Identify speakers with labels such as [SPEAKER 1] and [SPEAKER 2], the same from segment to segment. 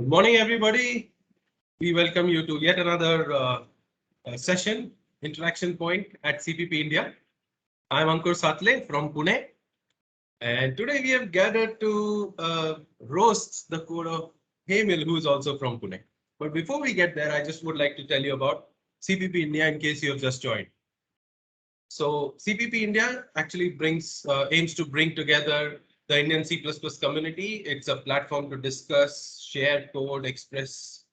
[SPEAKER 1] Good morning, everybody. We welcome you to yet another session, Interaction Point at CPP India. I'm Ankur Satle from Pune, and today we have gathered to roast the code of Hemil, who is also from Pune. But before we get there, I just would like to tell you about CPP India in case you have just joined. So CPP India actually aims to bring together the Indian C++ community. It's a platform to discuss, share code, exchange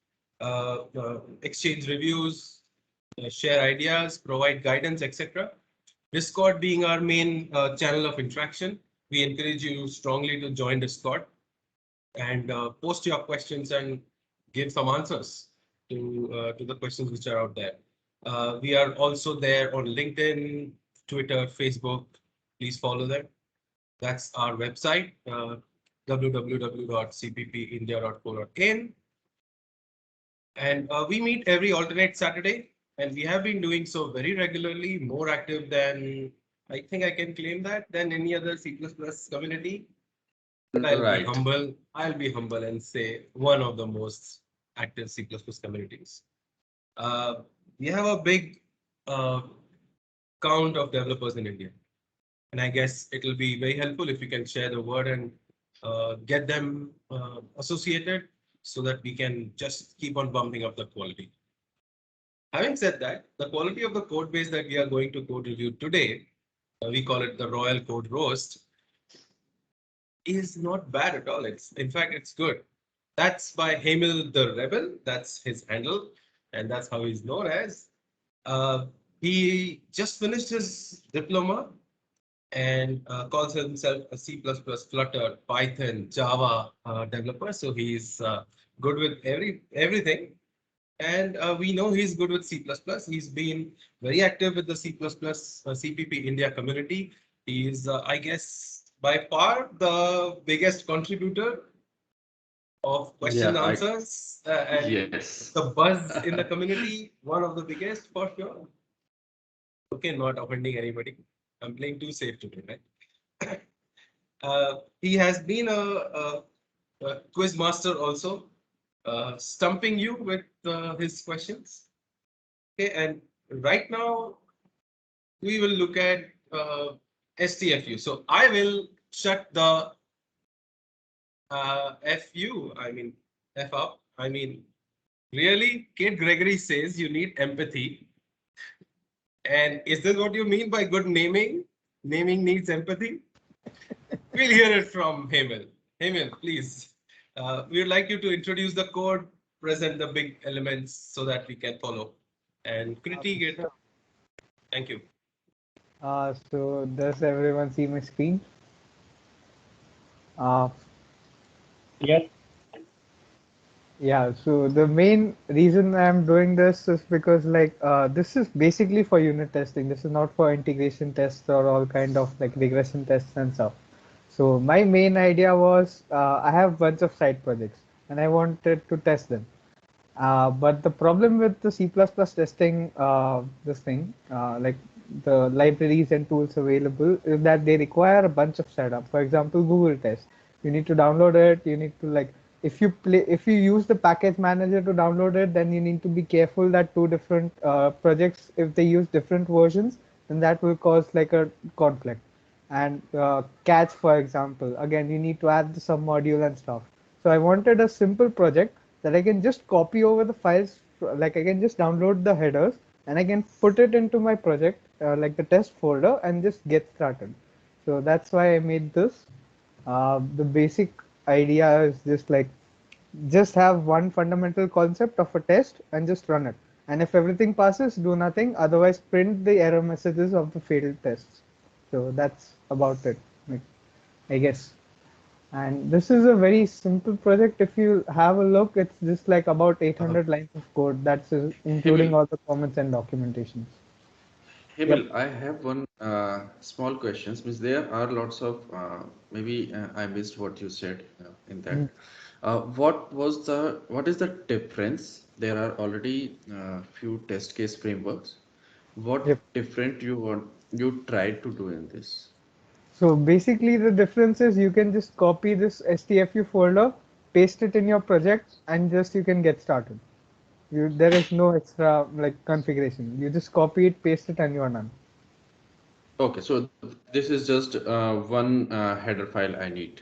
[SPEAKER 1] reviews, share ideas, provide guidance, etc. Discord being our main channel of interaction. We encourage you strongly to join Discord and post your questions and give some answers to the questions which are out there. We are also there on LinkedIn, Twitter, Facebook. Please follow them. That's our website, www.cppindia.co.in. And we meet every alternate Saturday, and we have been doing so very regularly, more active than, I think I can claim that, than any other C++ community. But I'll be humble and say one of the most active C++ communities. We have a big count of developers in India. And I guess it will be very helpful if you can share the word and get them associated so that we can just keep on bumping up the quality. Having said that, the quality of the code base that we are going to code review today, we call it the Royal Code Roast, is not bad at all. In fact, it's good. That's by Hemil the Rebel. That's his handle, and that's how he's known as. He just finished his diploma and calls himself a C++, Flutter, Python, Java developer. So he's good with everything. And we know he's good with C++. He's been very active with the C++ CPP India community. He's, I guess, by far the biggest contributor of question answers and
[SPEAKER 2] yes.
[SPEAKER 1] the buzz in the community, one of the biggest for sure. Okay, not offending anybody. I'm playing too safe today, right? He has been a quiz master also, stumping you with his questions. Okay, and right now we will look at STFU. So I will shut the FU, I mean F up. I mean, really, Kate Gregory says you need empathy. And is this what you mean by good naming? Naming needs empathy? We'll hear it from Hemil. Hemil, please. We would like you to introduce the code, present the big elements so that we can follow and critique it.
[SPEAKER 3] Sure.
[SPEAKER 1] Thank you.
[SPEAKER 3] So does everyone see my screen?
[SPEAKER 4] Yes.
[SPEAKER 3] Yeah, so the main reason I'm doing this is because this is basically for unit testing. This is not for integration tests or all kind of like regression tests and stuff. So my main idea was I have a bunch of side projects and I wanted to test them. But the problem with the C++ testing, like the libraries and tools available, is that they require a bunch of setup. For example, Google Test. You need to download it. You need to if you use the package manager to download it, then you need to be careful that two different projects, if they use different versions, then that will cause like a conflict. And Catch, for example, again, you need to add the sub module and stuff. So I wanted a simple project that I can just copy over the files, like I can just download the headers and I can put it into my project, like the test folder, and just get started. So that's why I made this. The basic idea is just have one fundamental concept of a test and just run it. And if everything passes, do nothing. Otherwise, print the error messages of the failed tests. So that's about it, I guess. And this is a very simple project. If you have a look, it's just like about 800 lines of code. That's including
[SPEAKER 2] Hemil,
[SPEAKER 3] all the comments and documentations. Yep.
[SPEAKER 2] Hemil, I have one small question. Means there are lots of maybe I missed what you said in that.
[SPEAKER 3] Mm.
[SPEAKER 2] What is the difference? There are already few test case frameworks. What
[SPEAKER 3] Yep.
[SPEAKER 2] different you tried to do in this?
[SPEAKER 3] So basically the difference is you can just copy this STFU folder paste it in your project, and just you can get started. There is no extra like configuration. You just copy it, paste it, and you are done.
[SPEAKER 2] Okay, so this is just one header file I need.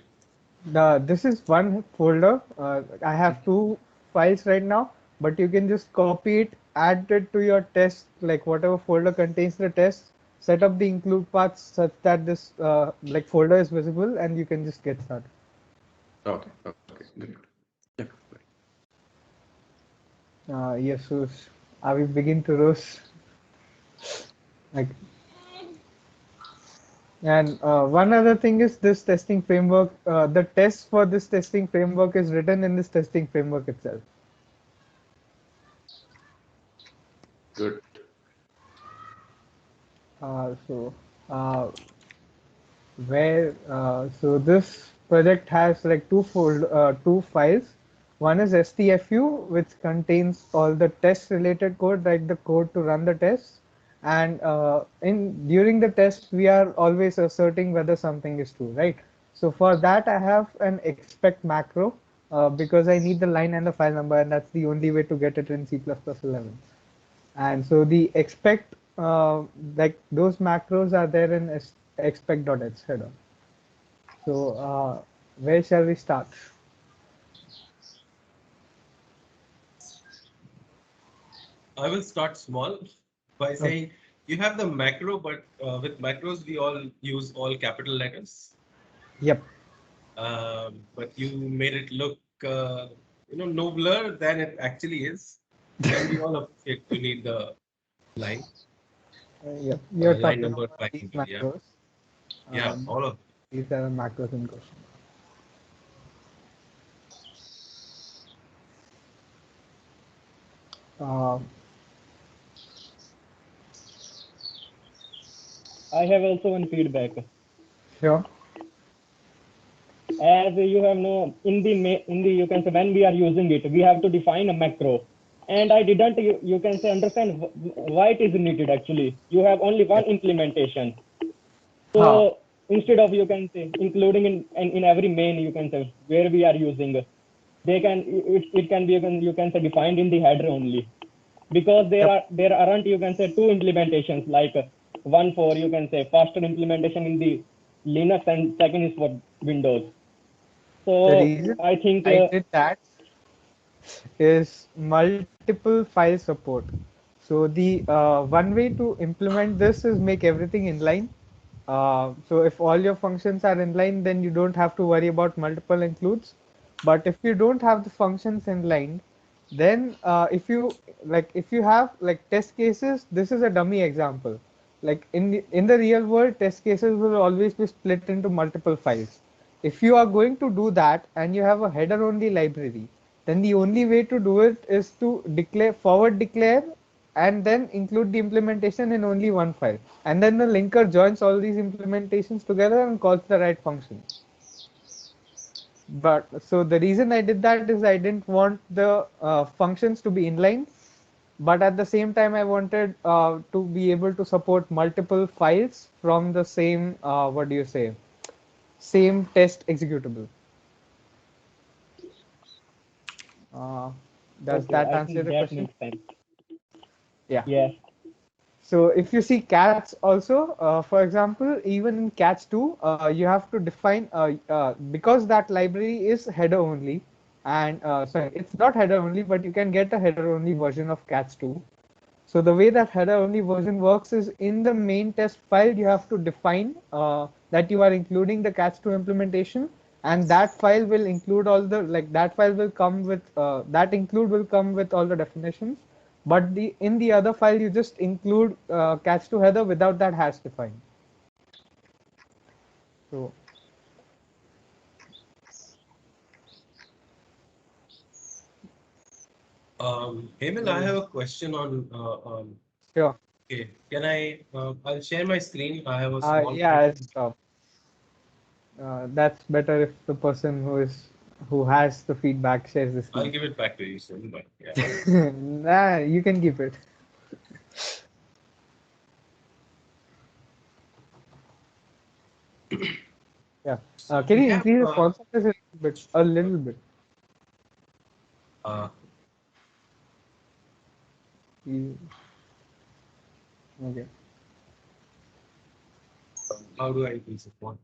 [SPEAKER 3] This is one folder. I have two files right now, but you can just copy it, add it to your test, like whatever folder contains the test, set up the include paths such that this like folder is visible, and you can just get started.
[SPEAKER 2] Okay, okay, good. Yeah, great.
[SPEAKER 3] Yes, so are we begin to roast? Like, and one other thing is this testing framework. The test for this testing framework is written in this testing framework itself.
[SPEAKER 2] Good.
[SPEAKER 3] So so this project has like two files. One is STFU, which contains all the test related code, like the code to run the tests. And in during the test, we are always asserting whether something is true, right? So for that, I have an expect macro because I need the line and the file number, and that's the only way to get it in C++11. And so the expect, like those macros are there in expect.h header. So where shall we start?
[SPEAKER 1] I will start small by saying you have the macro, but with macros we all use all capital letters.
[SPEAKER 3] Yep.
[SPEAKER 1] But you made it look nobler than it actually is. And we all appreciate you need the line.
[SPEAKER 3] Yep. You're
[SPEAKER 1] Line
[SPEAKER 3] talking
[SPEAKER 1] number
[SPEAKER 3] about
[SPEAKER 1] five.
[SPEAKER 3] these
[SPEAKER 1] Yeah.
[SPEAKER 3] macros.
[SPEAKER 1] Yeah,
[SPEAKER 3] Um,
[SPEAKER 1] all of
[SPEAKER 3] these are the macros in question. Um,
[SPEAKER 4] I have also one feedback.
[SPEAKER 3] sure.
[SPEAKER 4] As you have no in the you can say when we are using it, we have to define a macro. And I didn't you can say understand why it is needed actually. You have only one implementation.
[SPEAKER 3] Huh.
[SPEAKER 4] So instead of you can say including in every main you can say where we are using, they can it can be you can say defined in the header only, because
[SPEAKER 3] Yep.
[SPEAKER 4] there aren't you can say two implementations, like one for you can say faster implementation in the Linux and second is for Windows.
[SPEAKER 3] The
[SPEAKER 4] So
[SPEAKER 3] reason
[SPEAKER 4] I think
[SPEAKER 3] I did that is multiple file support. So the one way to implement this is make everything inline. So if all your functions are inline, then you don't have to worry about multiple includes. But if you don't have the functions inline, then if you have like test cases, this is a dummy example. Like in the real world, test cases will always be split into multiple files. If you are going to do that and you have a header only library, then the only way to do it is to declare and then include the implementation in only one file. And then the linker joins all these implementations together and calls the right function. But so the reason I did that is I didn't want the functions to be inline, but at the same time I wanted to be able to support multiple files from the same same test executable. Uh, does
[SPEAKER 4] okay,
[SPEAKER 3] that
[SPEAKER 4] I
[SPEAKER 3] answer
[SPEAKER 4] think
[SPEAKER 3] the
[SPEAKER 4] that
[SPEAKER 3] question?
[SPEAKER 4] makes sense.
[SPEAKER 3] Yeah.
[SPEAKER 4] Yes.
[SPEAKER 3] So if you see cats also, for example, even in cats 2, you have to define, because that library is header only, and sorry, it's not header only, but you can get a header only version of cats 2. So the way that header only version works is in the main test file, you have to define that you are including the cats 2 implementation, and that file will include all the, like that file will come with, that include will come with all the definitions. But in the other file, you just include cats 2 header without that hash defined. So
[SPEAKER 1] Hemel, I have a question on.
[SPEAKER 3] sure.
[SPEAKER 1] Okay, can I? I'll share my screen. I have a small
[SPEAKER 3] Yeah, I'll
[SPEAKER 1] question.
[SPEAKER 3] stop. That's better if the person who has the feedback shares the
[SPEAKER 1] I'll
[SPEAKER 3] screen.
[SPEAKER 1] give it back to you soon, but yeah.
[SPEAKER 3] Nah, you can keep it. Yeah.
[SPEAKER 1] So
[SPEAKER 3] Can
[SPEAKER 1] we
[SPEAKER 3] you
[SPEAKER 1] have.
[SPEAKER 3] increase the font size a little bit? A little bit. Okay.
[SPEAKER 1] How do I increase it? One.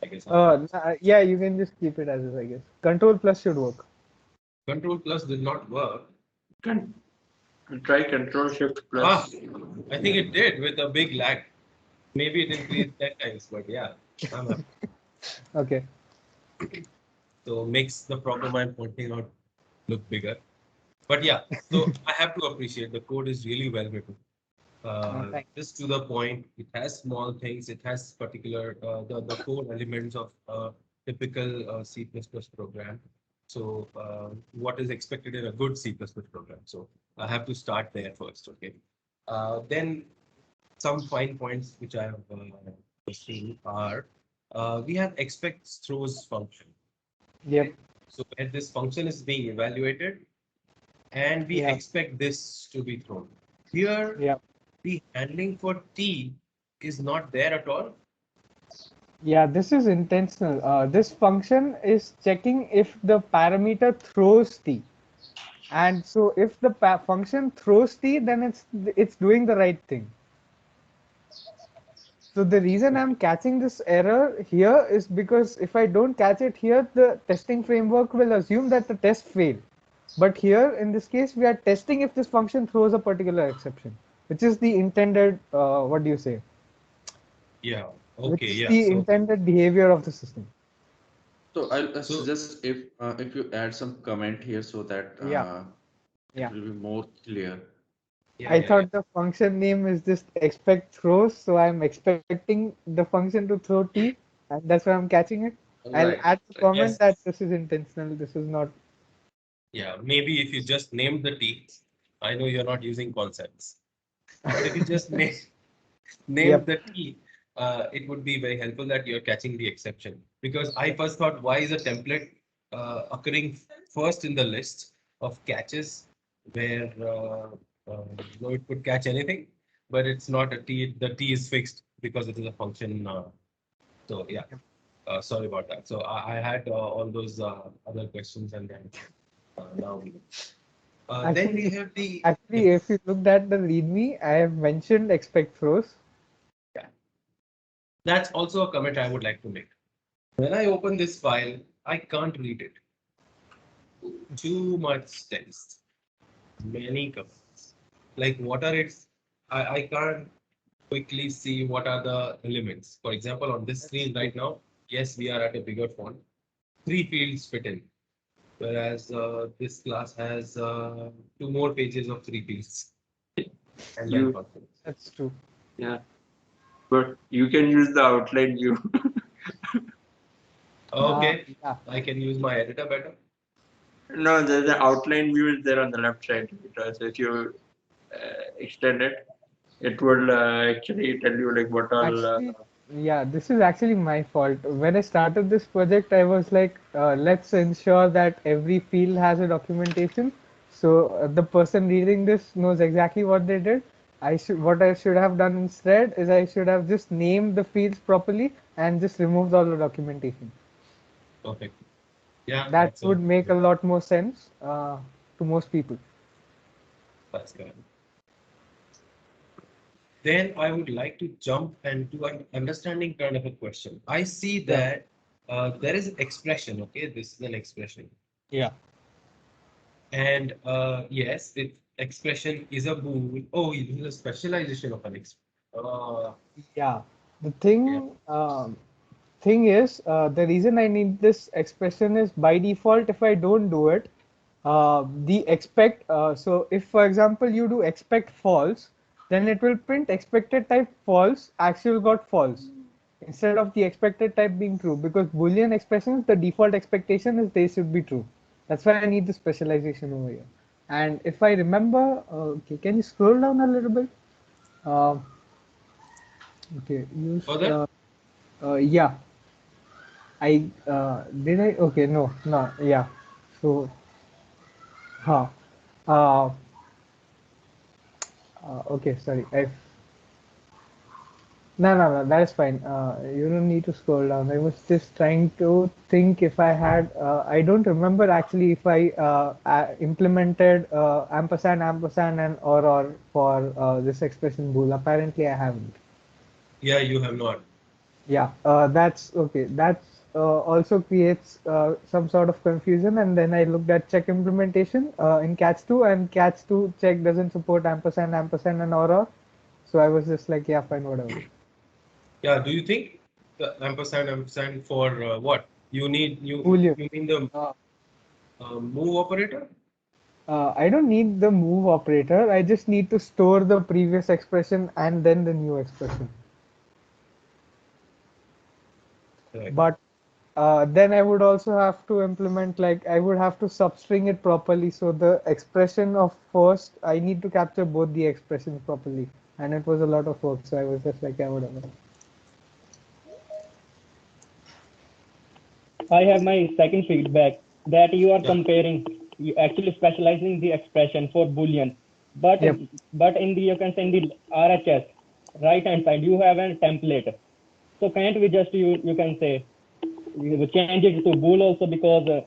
[SPEAKER 1] I guess.
[SPEAKER 3] Yeah, you can just keep it as is, I guess. Control plus should work.
[SPEAKER 1] Control plus did not work.
[SPEAKER 5] Try Control Shift
[SPEAKER 1] Ah,
[SPEAKER 5] plus.
[SPEAKER 1] I think it did with a big lag. Maybe it increased 10 times, but yeah, I'm happy.
[SPEAKER 3] Okay.
[SPEAKER 1] So makes the problem I'm pointing out look bigger. But yeah, so I have to appreciate the code is really well written.
[SPEAKER 3] Thanks.
[SPEAKER 1] Just to the point, it has small things. It has particular the core elements of typical C++ program. So what is expected in a good C++ program? So I have to start there first. Okay. Then some fine points which I have seen are we have expect throws function.
[SPEAKER 3] Yep.
[SPEAKER 1] So where this function is being evaluated, and we
[SPEAKER 3] Yeah.
[SPEAKER 1] expect this to be thrown. Here,
[SPEAKER 3] Yeah.
[SPEAKER 1] the handling for T is not there at all.
[SPEAKER 3] Yeah, this is intentional. This function is checking if the parameter throws T. And so if the function throws T, then it's doing the right thing. So the reason I'm catching this error here is because if I don't catch it here, the testing framework will assume that the test failed. But here, in this case, we are testing if this function throws a particular exception, which is the intended, what do you say?
[SPEAKER 1] Yeah.
[SPEAKER 3] Which
[SPEAKER 1] Okay.
[SPEAKER 3] is
[SPEAKER 1] Yeah.
[SPEAKER 3] the
[SPEAKER 1] So
[SPEAKER 3] intended behavior of the system.
[SPEAKER 2] So I'll
[SPEAKER 1] So-
[SPEAKER 2] suggest if you add some comment here so that
[SPEAKER 3] Yeah.
[SPEAKER 2] it
[SPEAKER 3] Yeah.
[SPEAKER 2] will be more clear.
[SPEAKER 1] yeah,
[SPEAKER 3] I thought the function name is just expect throws, so I'm expecting the function to throw T, and that's why I'm catching it. I'll
[SPEAKER 2] Right.
[SPEAKER 3] add the comment
[SPEAKER 1] Yes.
[SPEAKER 3] that this is intentional, this is not.
[SPEAKER 1] Yeah. Maybe if you just named the T, I know you're not using concepts, but if you just name
[SPEAKER 3] Yep.
[SPEAKER 1] the T, it would be very helpful that you're catching the exception. Because I first thought, why is a template occurring first in the list of catches where no, it could catch anything, but it's not a T. The T is fixed because it is a function. So yeah, sorry about that. So I had all those other questions, and then now then we have the
[SPEAKER 3] Actually, if you looked at the README, I have mentioned expect throws.
[SPEAKER 1] That's also a comment I would like to make. When I open this file, I can't read it. Too much text, many comments. Like what are its? I can't quickly see what are the elements. For example, on this screen right now, yes, we are at a bigger font. 3 fields fit in, whereas this class has 2 more pages of 3 fields. And then
[SPEAKER 5] You-
[SPEAKER 1] functions.
[SPEAKER 3] That's true.
[SPEAKER 5] Yeah. But you can use the outline view.
[SPEAKER 1] Okay,
[SPEAKER 3] Yeah.
[SPEAKER 1] I can use my editor better.
[SPEAKER 5] No, the outline view is there on the left side. So if you extend it, it will actually tell you like what all.
[SPEAKER 3] Actually, yeah, this is actually my fault. When I started this project, I was like, let's ensure that every field has a documentation. So the person reading this knows exactly what they did. What I should have done instead is I should have just named the fields properly and just removed all the documentation.
[SPEAKER 1] Perfect. Yeah,
[SPEAKER 3] That would make a lot more sense to most people.
[SPEAKER 1] that's correct. Then I would like to jump into an understanding kind of a question. I see that there is an expression, okay? This is an expression.
[SPEAKER 3] Yeah.
[SPEAKER 1] And yes, it expression is a bool. Oh, this is a specialization of an expression.
[SPEAKER 3] Yeah. The thing is, the reason I need this expression is by default, if I don't do it, the expect, so if for example you do expect false, then it will print expected type false, actual got false, instead of the expected type being true, because Boolean expressions, the default expectation is they should be true. That's why I need the specialization over here. And if I remember, okay, can you scroll down a little bit? Uh, okay, use,
[SPEAKER 1] Further?
[SPEAKER 3] yeah. Did I? Okay, no, yeah. So, huh. Uh, okay, sorry. No, that is fine. You don't need to scroll down. I was just trying to think if I had. I don't remember actually if I implemented ampersand and or for this expression bool. Apparently, I haven't.
[SPEAKER 1] Yeah, you have not.
[SPEAKER 3] Yeah, that's okay. That's also creates some sort of confusion. And then I looked at check implementation in Catch2, and Catch2 check doesn't support ampersand, and or. So I was just like, yeah, fine, whatever.
[SPEAKER 1] Yeah, do you think the ampersand for what?
[SPEAKER 3] Boolean.
[SPEAKER 1] You mean the
[SPEAKER 3] Uh,
[SPEAKER 1] move operator?
[SPEAKER 3] I don't need the move operator. I just need to store the previous expression and then the new expression.
[SPEAKER 1] Right.
[SPEAKER 3] But then I would also have to implement, like, I would have to substring it properly. So the expression of first, I need to capture both the expressions properly. And it was a lot of work. So I was just like, yeah, whatever.
[SPEAKER 4] I have my second feedback that you are
[SPEAKER 1] Yeah.
[SPEAKER 4] comparing, you actually specializing the expression for Boolean, but
[SPEAKER 3] Yep.
[SPEAKER 4] but in the you can say in the RHS right hand side you have a template. So can't we just you can say you change it to bool also, because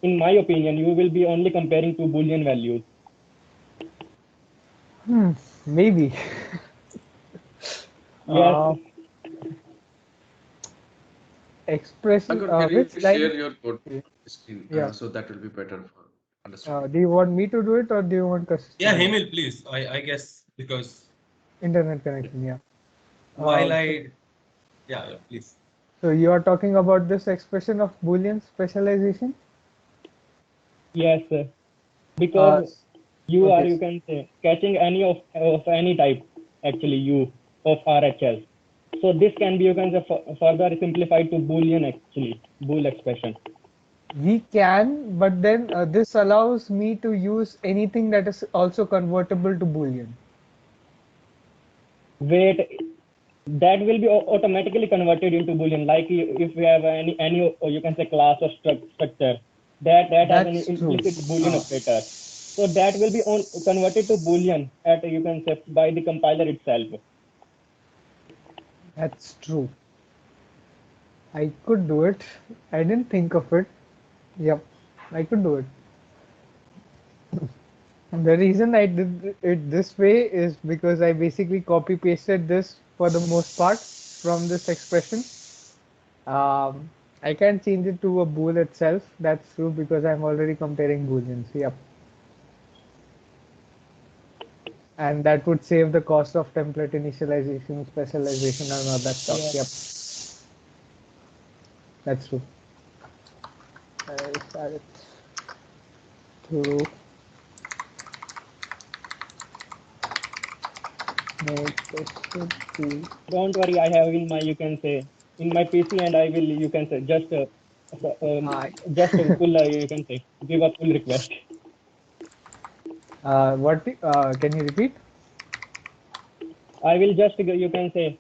[SPEAKER 4] in my opinion you will be only comparing two Boolean values.
[SPEAKER 3] Maybe.
[SPEAKER 4] Yes,
[SPEAKER 3] Expression,
[SPEAKER 2] Ankur, can you
[SPEAKER 3] which line?
[SPEAKER 2] share your code screen?
[SPEAKER 3] Yeah.
[SPEAKER 2] So that will be better for understanding.
[SPEAKER 3] Do you want me to do it or do you want us to
[SPEAKER 1] Yeah,
[SPEAKER 3] do it?
[SPEAKER 1] Hemil, please. I guess because
[SPEAKER 3] Internet connection, yeah.
[SPEAKER 1] while
[SPEAKER 3] So,
[SPEAKER 1] yeah, please.
[SPEAKER 3] so you are talking about this expression of Boolean specialization?
[SPEAKER 4] yes,
[SPEAKER 3] Uh,
[SPEAKER 4] because you are
[SPEAKER 3] okay.
[SPEAKER 4] you can say catching any of any type actually you of RHS. So this can be you can say further simplified to Boolean actually bool expression.
[SPEAKER 3] We can, but then this allows me to use anything that is also convertible to Boolean.
[SPEAKER 4] Wait, that will be automatically converted into Boolean. Like if we have any or you can say class or structure that has an
[SPEAKER 3] That's true.
[SPEAKER 4] implicit Boolean operator. So that will be converted to Boolean at you can say by the compiler itself.
[SPEAKER 3] That's true. I could do it. I didn't think of it. Yep, I could do it. And the reason I did it this way is because I basically copy pasted this for the most part from this expression. Um, I can change it to a bool itself. That's true because I'm already comparing booleans. Yep. And that would save the cost of template initialization, specialization, and all that stuff.
[SPEAKER 4] Yeah.
[SPEAKER 3] Yep. That's true. I started to make this should be.
[SPEAKER 4] Don't worry, I have in my you can say in my PC, and I will you can say
[SPEAKER 3] I
[SPEAKER 4] just pull you can say give a pull request.
[SPEAKER 3] what? Can you repeat?
[SPEAKER 4] I will just you can say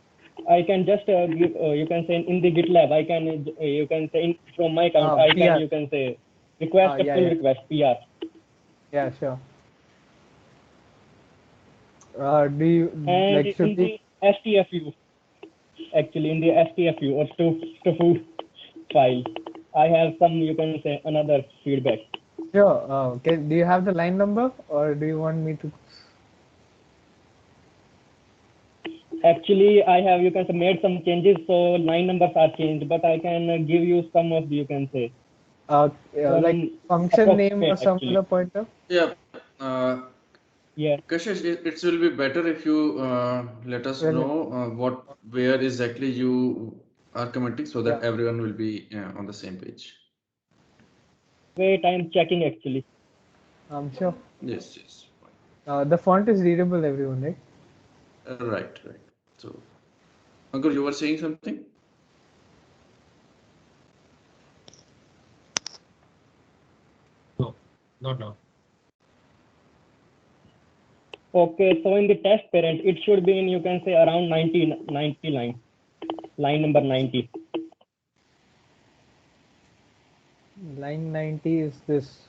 [SPEAKER 4] I can just give you can say in the GitLab I can you can say from my account I can
[SPEAKER 3] PR.
[SPEAKER 4] you can say request a
[SPEAKER 3] Yeah,
[SPEAKER 4] pull
[SPEAKER 3] yeah,
[SPEAKER 4] request PR.
[SPEAKER 3] yeah, sure. Do you
[SPEAKER 4] And
[SPEAKER 3] like
[SPEAKER 4] in
[SPEAKER 3] should we?
[SPEAKER 4] the STFU actually in the STFU or STFU file I have some you can say another feedback.
[SPEAKER 3] Sure. Okay. Do you have the line number, or do you want me to?
[SPEAKER 4] Actually, I have you can say made some changes, so line numbers are changed. But I can give you some of the you can say
[SPEAKER 3] Like
[SPEAKER 4] some
[SPEAKER 3] function name or
[SPEAKER 4] approximate
[SPEAKER 3] some
[SPEAKER 4] actually.
[SPEAKER 3] other pointer?
[SPEAKER 2] Yeah. Uh,
[SPEAKER 4] Yeah.
[SPEAKER 2] Kashish, it will be better if you let us
[SPEAKER 3] Well,
[SPEAKER 2] know where exactly you are commenting so
[SPEAKER 3] yeah.
[SPEAKER 2] that everyone will be on the same page.
[SPEAKER 4] Wait, I'm checking actually.
[SPEAKER 3] Sure.
[SPEAKER 2] Yes, yes.
[SPEAKER 3] The font is readable, everyone, right?
[SPEAKER 2] Right, right. So, Ankur, you were saying something?
[SPEAKER 1] No, not now.
[SPEAKER 4] Okay, so in the test parent, it should be in you can say around 90 line number 90.
[SPEAKER 3] Line 90 is this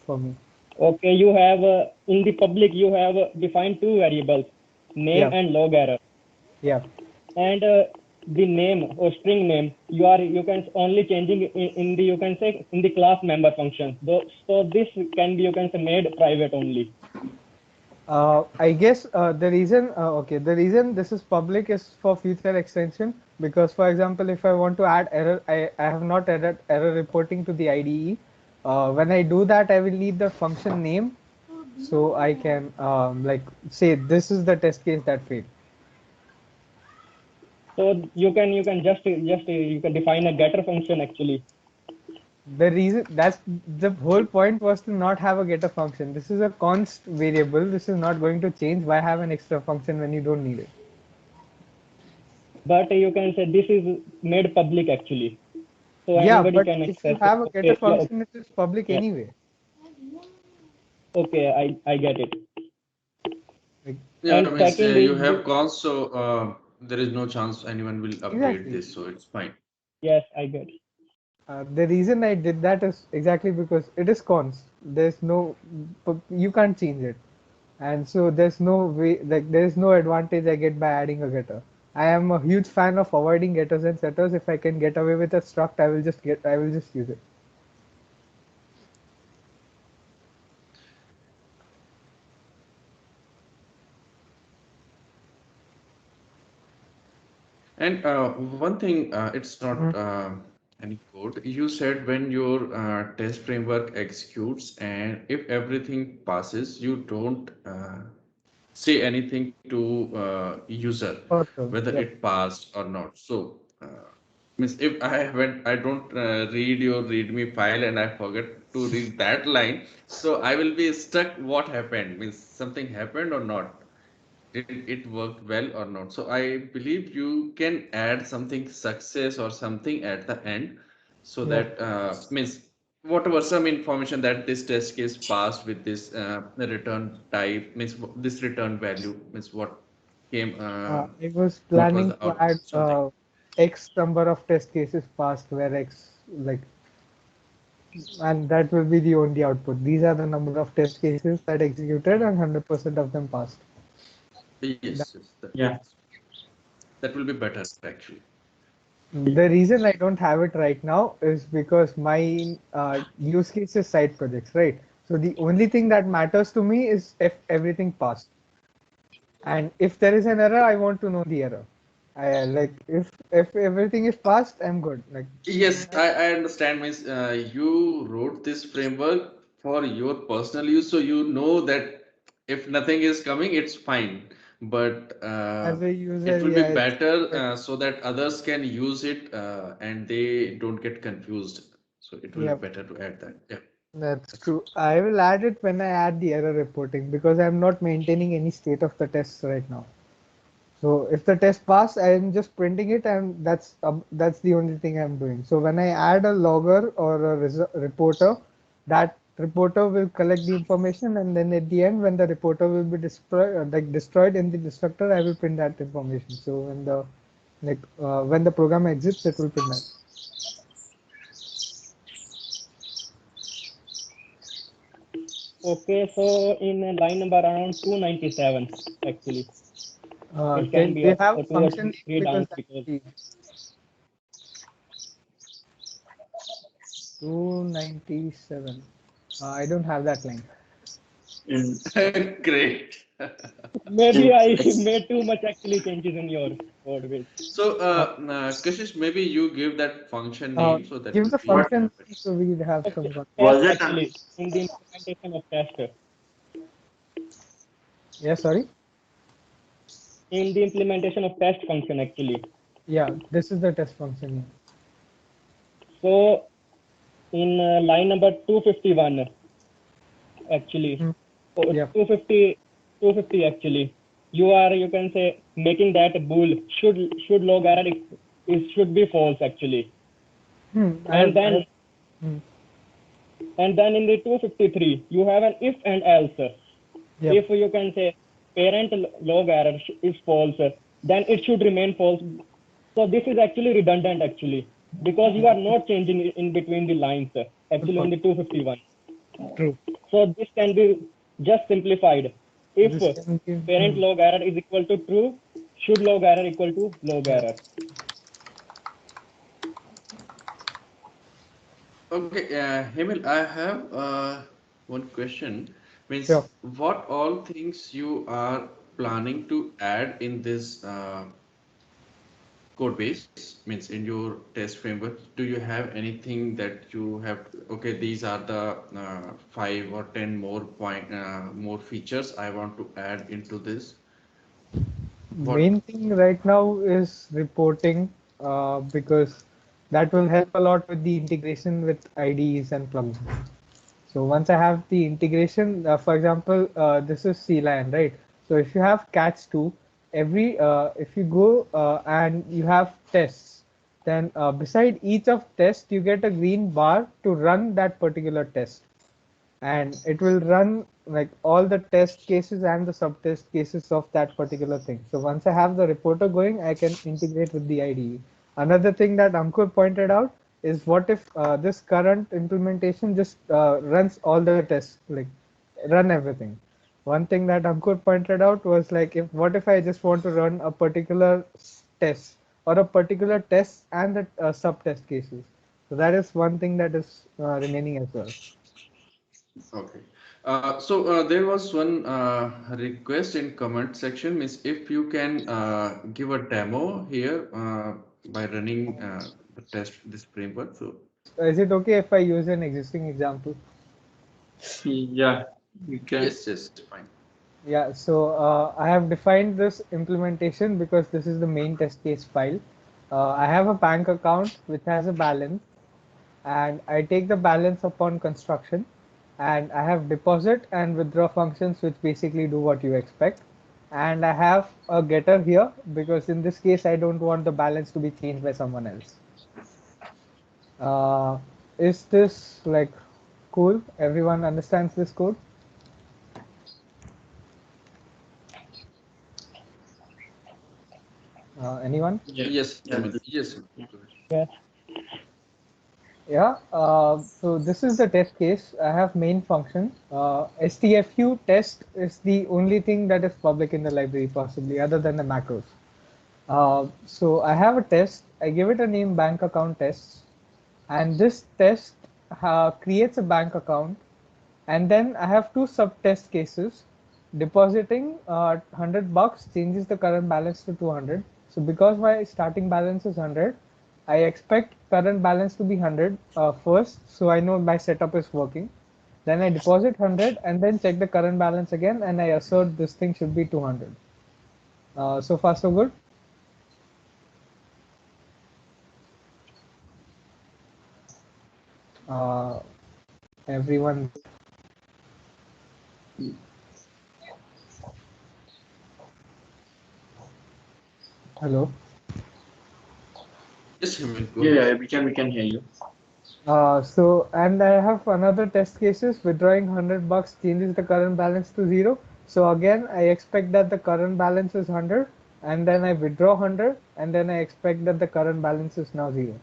[SPEAKER 3] for me.
[SPEAKER 4] Okay, you have in the public you have defined two variables, name
[SPEAKER 3] Yeah.
[SPEAKER 4] and log error.
[SPEAKER 3] Yeah.
[SPEAKER 4] And the name or string name, you can only changing in the, you can say, in the class member function. So this can be, you can say, made private only.
[SPEAKER 3] I guess the reason this is public is for future extension, because for example, if I want to add error, I have not added error reporting to the IDE. When I do that, I will need the function name, so I can like say this is the test case that failed.
[SPEAKER 4] So you can just you can define a getter function actually.
[SPEAKER 3] The reason, that's the whole point, was to not have a getter function. This is a const variable. This is not going to change. Why have an extra function when you don't need it?
[SPEAKER 4] But you can say this is made public actually. So
[SPEAKER 3] Yeah,
[SPEAKER 4] anybody
[SPEAKER 3] but
[SPEAKER 4] can
[SPEAKER 3] if
[SPEAKER 4] access
[SPEAKER 3] you
[SPEAKER 4] it.
[SPEAKER 3] have a getter
[SPEAKER 4] Okay, yeah,
[SPEAKER 3] function, it is public
[SPEAKER 4] yeah.
[SPEAKER 3] anyway.
[SPEAKER 4] Okay, I get it.
[SPEAKER 3] Like,
[SPEAKER 2] Yeah,
[SPEAKER 4] And
[SPEAKER 2] I mean,
[SPEAKER 4] second
[SPEAKER 2] you
[SPEAKER 4] is
[SPEAKER 2] have cons, so there is no chance anyone will update
[SPEAKER 3] exactly.
[SPEAKER 2] this, so it's fine.
[SPEAKER 4] yes, I get it.
[SPEAKER 3] The reason I did that is exactly because it is const. There's no, you can't change it, and so there's no way, like there is no advantage I get by adding a getter. I am a huge fan of avoiding getters and setters. If I can get away with a struct, I will just use it.
[SPEAKER 2] And one thing, it's not any code. You said when your test framework executes and if everything passes, you don't say anything to user
[SPEAKER 3] Awesome.
[SPEAKER 2] whether
[SPEAKER 3] Yep.
[SPEAKER 2] it passed or not. So, means if I don't read your README file and I forget to read that line, so I will be stuck. What happened? Means something happened or not? Did it work well or not? So I believe you can add something success or something at the end, so
[SPEAKER 3] Yep.
[SPEAKER 2] that means whatever some information that this test case passed with this return type, means this return value, means what came,
[SPEAKER 3] I was
[SPEAKER 2] what was
[SPEAKER 3] planning
[SPEAKER 2] the
[SPEAKER 3] to
[SPEAKER 2] output,
[SPEAKER 3] add
[SPEAKER 2] something.
[SPEAKER 3] X number of test cases passed where X, like, and that will be the only output. These are the number of test cases that executed and 100% of them passed.
[SPEAKER 2] Yes, yes,
[SPEAKER 5] Yeah.
[SPEAKER 2] that will be better actually.
[SPEAKER 3] The reason I don't have it right now is because my use case is side projects, right? So the only thing that matters to me is if everything passed. And if there is an error, I want to know the error. I like if everything is passed, I'm good. Like,
[SPEAKER 2] Yes, I understand. Means you wrote this framework for your personal use, so you know that if nothing is coming, it's fine. But
[SPEAKER 3] as a
[SPEAKER 2] it
[SPEAKER 3] user,
[SPEAKER 2] will be
[SPEAKER 3] yeah, it's
[SPEAKER 2] better
[SPEAKER 3] like,
[SPEAKER 2] so that others can use it and they don't get confused. So it will be
[SPEAKER 3] yeah,
[SPEAKER 2] better to add that. Yeah,
[SPEAKER 3] that's
[SPEAKER 2] that's
[SPEAKER 3] true. I will add it when I add the error reporting because I'm not maintaining any state of the tests right now. So if the test pass, I'm just printing it, and that's the only thing I'm doing. So when I add a logger or a reporter, that reporter will collect the information, and then at the end, when the reporter will be destroyed in the destructor, I will print that information. So when the program exits, it will print that.
[SPEAKER 4] Okay, so in line number around 297 actually. It can
[SPEAKER 3] Can
[SPEAKER 4] be
[SPEAKER 3] they
[SPEAKER 4] up
[SPEAKER 3] have a
[SPEAKER 4] or two or
[SPEAKER 3] function
[SPEAKER 4] three
[SPEAKER 3] because
[SPEAKER 4] downs
[SPEAKER 3] that
[SPEAKER 4] because
[SPEAKER 3] is 297. I don't have that line.
[SPEAKER 5] In,
[SPEAKER 2] great.
[SPEAKER 4] maybe
[SPEAKER 5] in,
[SPEAKER 4] I made too much actually changes in your code base.
[SPEAKER 2] So,
[SPEAKER 3] Uh,
[SPEAKER 2] Kashish, maybe you give that function
[SPEAKER 3] uh,
[SPEAKER 2] name so that
[SPEAKER 3] Give
[SPEAKER 2] will
[SPEAKER 3] the
[SPEAKER 2] be
[SPEAKER 5] what
[SPEAKER 3] function
[SPEAKER 2] better.
[SPEAKER 3] so we have some
[SPEAKER 4] Okay,
[SPEAKER 3] context.
[SPEAKER 4] test
[SPEAKER 5] was it?
[SPEAKER 4] actually in the implementation of test.
[SPEAKER 3] Yeah, sorry.
[SPEAKER 4] In the implementation of test function actually.
[SPEAKER 3] Yeah, this is the test function.
[SPEAKER 4] So in line number 251 actually,
[SPEAKER 3] Yeah.
[SPEAKER 4] oh,
[SPEAKER 3] Yeah.
[SPEAKER 4] 250 actually, you can say making that bool should log error is should be false actually. And then
[SPEAKER 3] Hmm.
[SPEAKER 4] in the 253 you have an if and else.
[SPEAKER 3] Yep.
[SPEAKER 4] If you can say parent log error is false, then it should remain false. So this is actually redundant actually because you are not changing in between the lines actually in the 251.
[SPEAKER 3] True.
[SPEAKER 4] So this can be just simplified. If
[SPEAKER 3] This can be.
[SPEAKER 4] parent log error is equal to true, should log error equal to log error.
[SPEAKER 2] Okay, Hemil, I have one question. Means
[SPEAKER 3] Sure.
[SPEAKER 2] what all things you are planning to add in this code base? Means in your test framework, do you have anything that you have? Okay, these are the 5 or 10 more features I want to add into this. What?
[SPEAKER 3] Main thing right now is reporting, because that will help a lot with the integration with IDEs and plugins. So once I have the integration, for example, this is CLion, right? So if you have Catch2, if you go and you have tests, then beside each of test, you get a green bar to run that particular test, and it will run like all the test cases and the subtest cases of that particular thing. So once I have the reporter going, I can integrate with the IDE. Another thing that Ankur pointed out is what if this current implementation just runs all the tests, like run everything. One thing that Ankur pointed out was like, if what if I just want to run a particular test or a particular test and the subtest cases. So that is one thing that is remaining as well.
[SPEAKER 2] Okay. So there was one request in comment section, means if you can give a demo here by running the test this framework. So
[SPEAKER 3] Is it okay if I use an existing example?
[SPEAKER 5] Yeah, you can.
[SPEAKER 2] yes, fine.
[SPEAKER 3] Yeah, so I have defined this implementation because this is the main test case file. I have a bank account which has a balance, and I take the balance upon construction, and I have deposit and withdraw functions which basically do what you expect. And I have a getter here because in this case I don't want the balance to be changed by someone else. Is this like cool? Everyone understands this code? Anyone?
[SPEAKER 5] Yeah.
[SPEAKER 2] Yes, I
[SPEAKER 5] Yeah.
[SPEAKER 2] mean, yes.
[SPEAKER 4] Yeah.
[SPEAKER 3] Yeah, so this is the test case. I have main function. STFU test is the only thing that is public in the library, possibly, other than the macros. So I have a test. I give it a name bank account tests. And this test creates a bank account. And then I have two sub-test cases. Depositing $100 changes the current balance to 200. So because my starting balance is 100, I expect current balance to be 100 first, so I know my setup is working. Then I deposit 100 and then check the current balance again, and I assert this thing should be 200. So far so good. Uh, Everyone. Hello.
[SPEAKER 2] Yes, I mean, go
[SPEAKER 5] Yeah,
[SPEAKER 2] ahead.
[SPEAKER 5] yeah, we can hear you.
[SPEAKER 3] And I have another test cases. Withdrawing $100 changes the current balance to 0. So again, I expect that the current balance is 100, and then I withdraw 100, and then I expect that the current balance is now 0.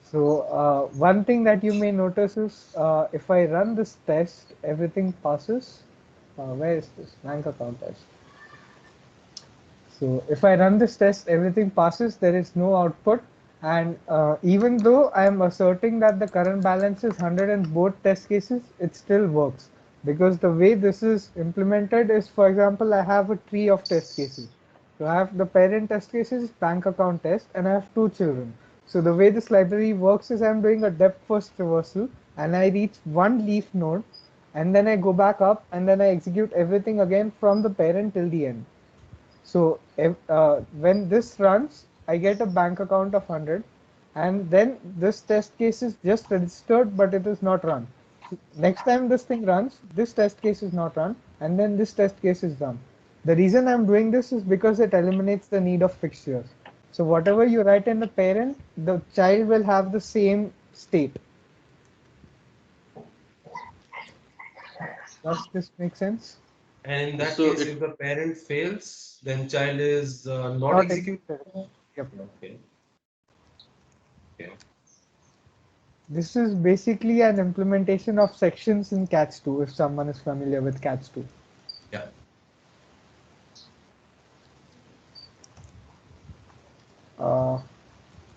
[SPEAKER 3] So one thing that you may notice is if I run this test, everything passes. Where is this bank account test? So if I run this test, everything passes, there is no output. And even though I am asserting that the current balance is 100 in both test cases, it still works. Because the way this is implemented is, for example, I have a tree of test cases. So I have the parent test cases, bank account test, and I have two children. So the way this library works is I'm doing a depth first traversal, and I reach one leaf node, and then I go back up, and then I execute everything again from the parent till the end. So when this runs, I get a bank account of 100, and then this test case is just registered, but it is not run. Next time this thing runs, this test case is not run, and then this test case is run. The reason I'm doing this is because it eliminates the need of fixtures. So whatever you write in the parent, the child will have the same state. Does this make sense?
[SPEAKER 1] And in that
[SPEAKER 2] So
[SPEAKER 1] case, if the parent fails, then child is not
[SPEAKER 3] Not
[SPEAKER 1] executed.
[SPEAKER 3] executed. Yep.
[SPEAKER 1] Okay. Okay.
[SPEAKER 3] This is basically an implementation of sections in Catch2, if someone is familiar with Catch2.
[SPEAKER 1] Yeah.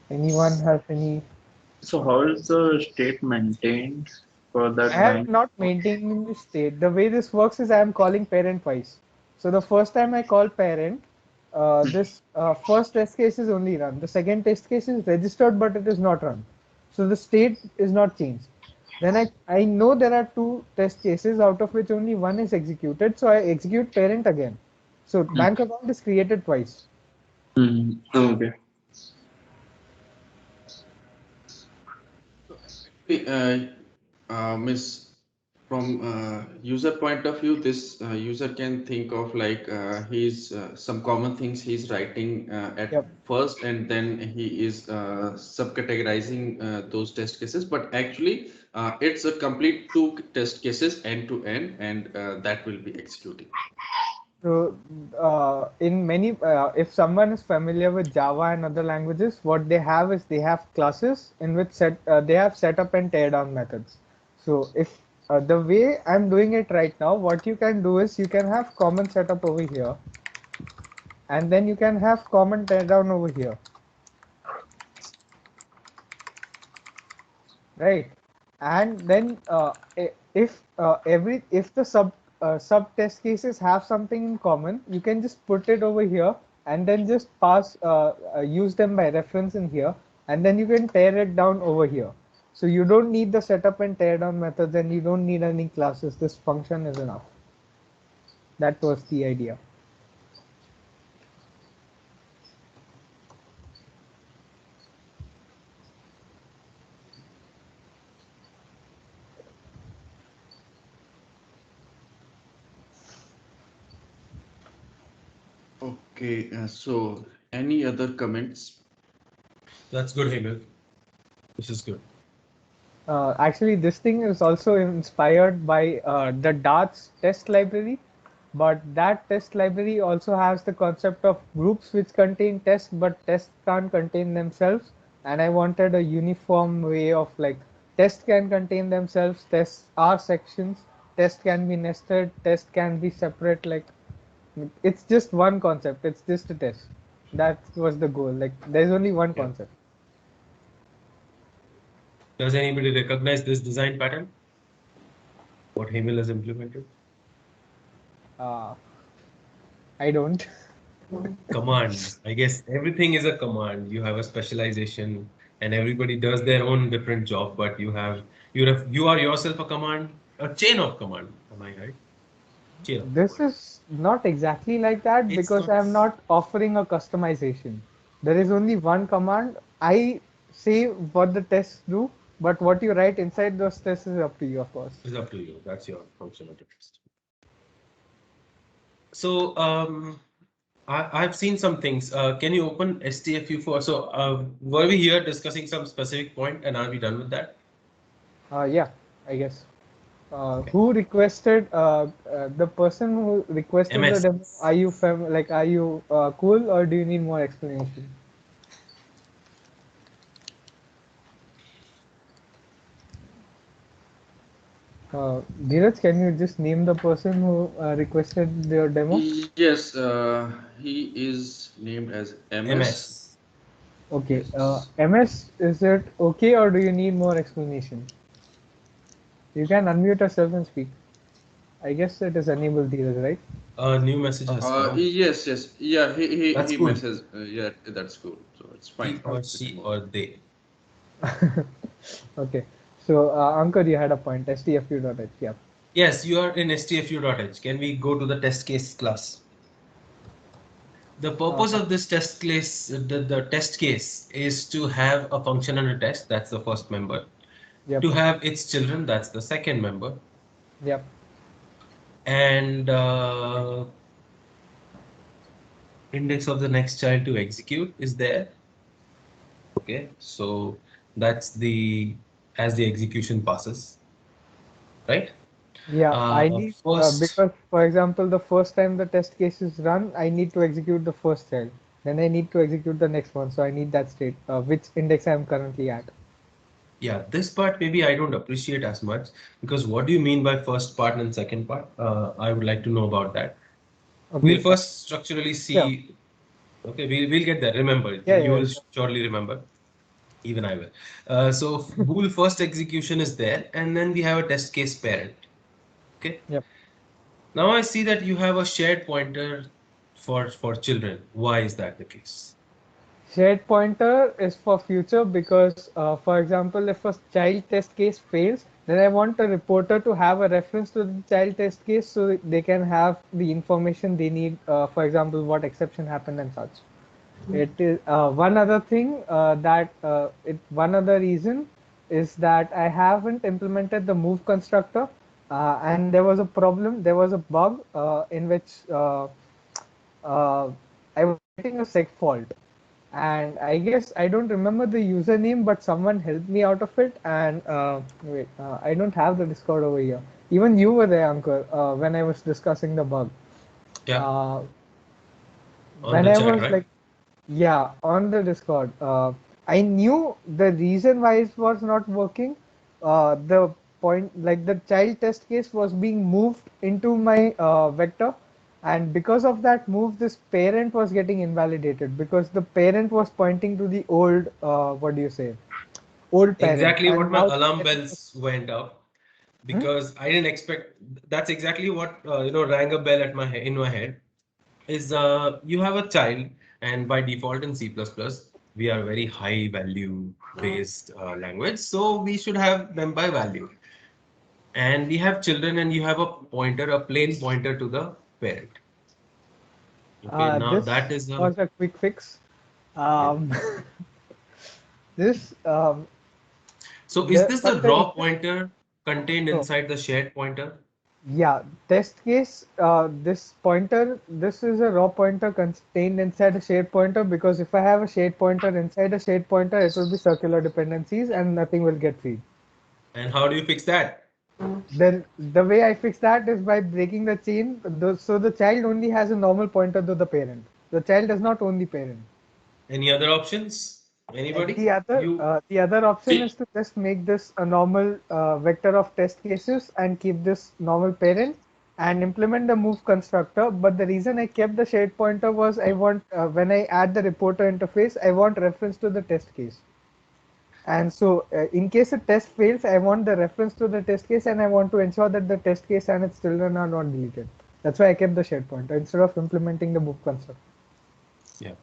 [SPEAKER 3] Anyone has any?
[SPEAKER 5] So how is the state maintained for that
[SPEAKER 3] I am
[SPEAKER 5] line?
[SPEAKER 3] not maintaining the state. The way this works is I am calling parent twice. So the first time I call parent, this first test case is only run. The second test case is registered, but it is not run. So the state is not changed. Then I know there are two test cases out of which only one is executed. So I execute parent again. So bank account is created twice.
[SPEAKER 5] Okay.
[SPEAKER 2] Miss, from user point of view, this user can think of like he's some common things he's writing at
[SPEAKER 3] Yep.
[SPEAKER 2] first, and then he is subcategorizing those test cases. But actually, it's a complete two test cases end to end, and that will be executing.
[SPEAKER 3] So, in many, if someone is familiar with Java and other languages, what they have is they have classes in which they have setup and tear down methods. So, if the way I'm doing it right now, what you can do is you can have common setup over here, and then you can have common tear down over here, right? And then if the sub test cases have something in common, you can just put it over here and then just use them by reference in here, and then you can tear it down over here. So you don't need the setup and tear down methods, and you don't need any classes. This function is enough. That was the idea.
[SPEAKER 2] Okay, so any other comments?
[SPEAKER 1] That's good, Hemel. This is good.
[SPEAKER 3] Actually, this thing is also inspired by the Darts test library, but that test library also has the concept of groups which contain tests, but tests can't contain themselves. And I wanted a uniform way of like tests can contain themselves, tests are sections, tests can be nested, tests can be separate. Like it's just one concept, it's just a test. That was the goal. Like there's only one
[SPEAKER 1] Yeah.
[SPEAKER 3] concept.
[SPEAKER 1] Does anybody recognize this design pattern? What Hemel has implemented?
[SPEAKER 3] I don't.
[SPEAKER 1] Command. I guess everything is a command. You have a specialization, and everybody does their own different job. But you are yourself a command, a chain of command. Am I right? Chain of
[SPEAKER 3] This
[SPEAKER 1] command.
[SPEAKER 3] is not exactly like that
[SPEAKER 1] It's
[SPEAKER 3] because
[SPEAKER 1] not.
[SPEAKER 3] I'm not offering a customization. There is only one command. I say what the tests do, but what you write inside those tests is up to you, of course.
[SPEAKER 1] It's up to you. That's your function of interest. So I've seen some things. Can you open STFU4? So were we here discussing some specific point, and are we done with that?
[SPEAKER 3] Yeah, I guess. Who requested the person who requested the
[SPEAKER 1] MS.
[SPEAKER 3] demo? Are you are you cool, or do you need more explanation? Dheeraj, can you just name the person who requested your demo?
[SPEAKER 2] Yes, he is named as MS.
[SPEAKER 1] MS.
[SPEAKER 3] Okay, MS, is it okay or do you need more explanation? You can unmute yourself and speak. I guess it is enabled here, right?
[SPEAKER 1] A new message has come.
[SPEAKER 2] Yes, yes, yeah,
[SPEAKER 1] That's
[SPEAKER 2] he
[SPEAKER 1] cool.
[SPEAKER 2] messaged, yeah, that's cool, so it's fine.
[SPEAKER 1] He or she or they.
[SPEAKER 3] Okay, so Ankur, you had a point, stfu.h, yeah.
[SPEAKER 1] Yes, you are in stfu.h. Can we go to the test case class? The purpose of this test case, the test case is to have a function and a test. That's the first member.
[SPEAKER 3] Yep,
[SPEAKER 1] To have its children, that's the second member.
[SPEAKER 3] yep.
[SPEAKER 1] And index of the next child to execute is there. Okay, so that's as the execution passes, right?
[SPEAKER 3] Yeah, I need,
[SPEAKER 1] First,
[SPEAKER 3] because for example, the first time the test case is run, I need to execute the first child. Then I need to execute the next one. So I need that state, which index I'm currently at.
[SPEAKER 1] yeah, this part maybe I don't appreciate as much, because what do you mean by first part and second part? I would like to know about that.
[SPEAKER 3] Okay.
[SPEAKER 1] We'll first structurally see.
[SPEAKER 3] Yeah.
[SPEAKER 1] Okay, we'll get there. Remember,
[SPEAKER 3] Yeah,
[SPEAKER 1] you
[SPEAKER 3] yeah,
[SPEAKER 1] will
[SPEAKER 3] sure.
[SPEAKER 1] surely remember. Even I will. So bool first execution is there, and then we have a test case parent. Okay.
[SPEAKER 3] Yep.
[SPEAKER 1] Now I see that you have a shared pointer for children. Why is that the case?
[SPEAKER 3] Shared pointer is for future because, for example, if a child test case fails, then I want a reporter to have a reference to the child test case so that they can have the information they need, for example, what exception happened and such. It is one other thing one other reason is that I haven't implemented the move constructor, and there was a problem. There was a bug in which I was getting a seg fault, and I guess I don't remember the username, but someone helped me out of it. And I don't have the Discord over here. Even you were there, Ankur, when I was discussing the bug.
[SPEAKER 1] Yeah,
[SPEAKER 3] Uh,
[SPEAKER 1] on
[SPEAKER 3] when
[SPEAKER 1] the
[SPEAKER 3] I
[SPEAKER 1] chat,
[SPEAKER 3] was
[SPEAKER 1] right?
[SPEAKER 3] like, yeah, on the Discord, I knew the reason why it was not working. The point, like the child test case was being moved into my vector, and because of that move, this parent was getting invalidated because the parent was pointing to the old, what do you say, old parent,
[SPEAKER 1] Exactly what
[SPEAKER 3] and
[SPEAKER 1] my
[SPEAKER 3] now the
[SPEAKER 1] alarm
[SPEAKER 3] parent was,
[SPEAKER 1] bells went up
[SPEAKER 3] hmm?
[SPEAKER 1] because I didn't expect. That's exactly what rang a bell at in my head. Is you have a child, and by default in C++, we are very high value based language, so we should have them by value. And we have children, and you have a pointer, a plain pointer to the parent. Okay, now that
[SPEAKER 3] This
[SPEAKER 1] is a.
[SPEAKER 3] was a quick fix.
[SPEAKER 1] Yeah.
[SPEAKER 3] Um, this
[SPEAKER 1] So is this the
[SPEAKER 3] but the
[SPEAKER 1] raw
[SPEAKER 3] reason,
[SPEAKER 1] pointer contained
[SPEAKER 3] no.
[SPEAKER 1] inside the shared pointer?
[SPEAKER 3] Yeah, test case, this is a raw pointer contained inside a shared pointer because if I have a shared pointer inside a shared pointer, it will be circular dependencies and nothing will get feed.
[SPEAKER 1] And how do you fix that?
[SPEAKER 3] Then the way I fix that is by breaking the chain. So the child only has a normal pointer to the parent. The child does not own the parent.
[SPEAKER 1] Any other options?
[SPEAKER 3] And
[SPEAKER 1] Anybody? You
[SPEAKER 3] the other option
[SPEAKER 1] see,
[SPEAKER 3] is to just make this a normal vector of test cases and keep this normal parent and implement the move constructor. But the reason I kept the shared pointer was I want when I add the reporter interface, I want reference to the test case. And so in case a test fails, I want the reference to the test case and I want to ensure that the test case and its children are not deleted. That's why I kept the shared pointer instead of implementing the move constructor.
[SPEAKER 1] yeah,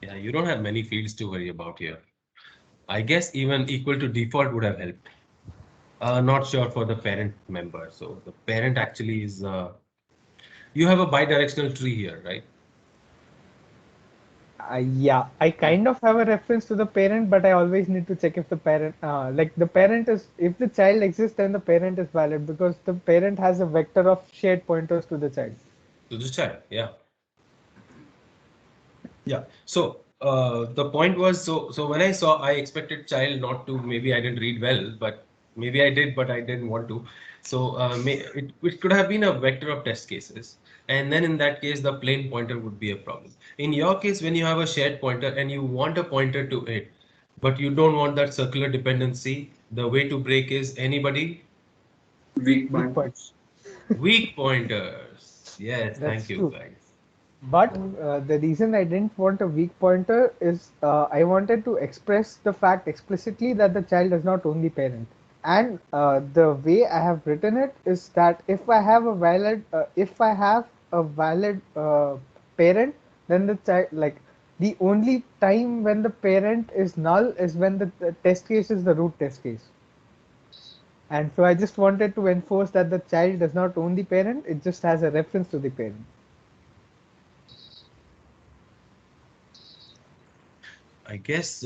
[SPEAKER 1] yeah, you don't have many fields to worry about here. I guess even equal to default would have helped. Not sure for the parent member. So the parent actually is you have a bidirectional tree here, right?
[SPEAKER 3] Yeah, I kind of have a reference to the parent, but I always need to check if the parent, like the parent is, if the child exists, then the parent is valid because the parent has a vector of shared pointers to the child.
[SPEAKER 1] To the child, yeah. Yeah. So the point was so when I saw I expected child not to maybe I didn't read well, but maybe I did, but I didn't want to. So it could have been a vector of test cases. And then in that case, the plain pointer would be a problem. In your case, when you have a shared pointer and you want a pointer to it, but you don't want that circular dependency, the way to break is anybody
[SPEAKER 5] Weak
[SPEAKER 3] Weak point.
[SPEAKER 5] pointers.
[SPEAKER 1] weak pointers. Yes, thank
[SPEAKER 3] That's
[SPEAKER 1] you
[SPEAKER 3] true.
[SPEAKER 1] guys.
[SPEAKER 3] But the reason I didn't want a weak pointer is I wanted to express the fact explicitly that the child does not own the parent. And the way I have written it is that if I have a valid parent, then the child, like the only time when the parent is null is when the test case is the root test case. And so I just wanted to enforce that the child does not own the parent; it just has a reference to the parent.
[SPEAKER 1] I guess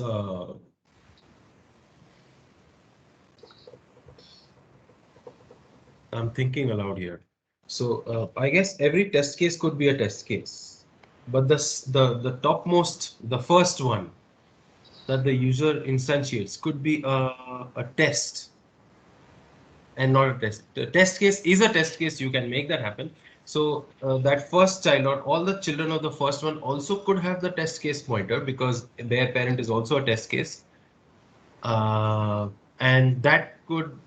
[SPEAKER 1] I'm thinking aloud here. So I guess every test case could be a test case, but the topmost, the first one that the user instantiates could be a test and not a test. The test case is a test case. You can make that happen. So that first child or all the children of the first one also could have the test case pointer because their parent is also a test case, uh, and that could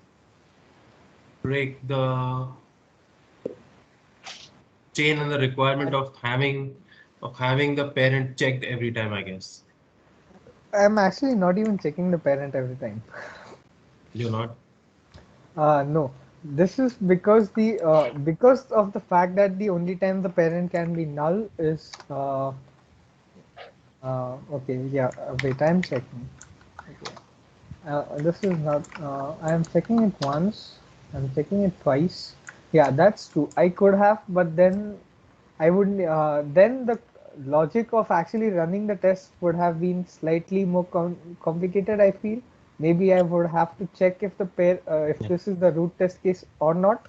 [SPEAKER 1] break the chain and the requirement
[SPEAKER 3] And
[SPEAKER 1] of having the parent checked every time, I guess.
[SPEAKER 3] I'm actually not even checking the parent every time.
[SPEAKER 1] You're not.
[SPEAKER 3] No, this is because of the fact that the only time the parent can be null is okay. Yeah, wait, I'm checking. Okay. This is not. I am checking it once. I'm checking it twice. Yeah, that's true. I could have, but then I wouldn't. Then the logic of actually running the test would have been slightly more complicated. I feel maybe I would have to check if the pair, if
[SPEAKER 1] Yeah.
[SPEAKER 3] this is the root test case or not.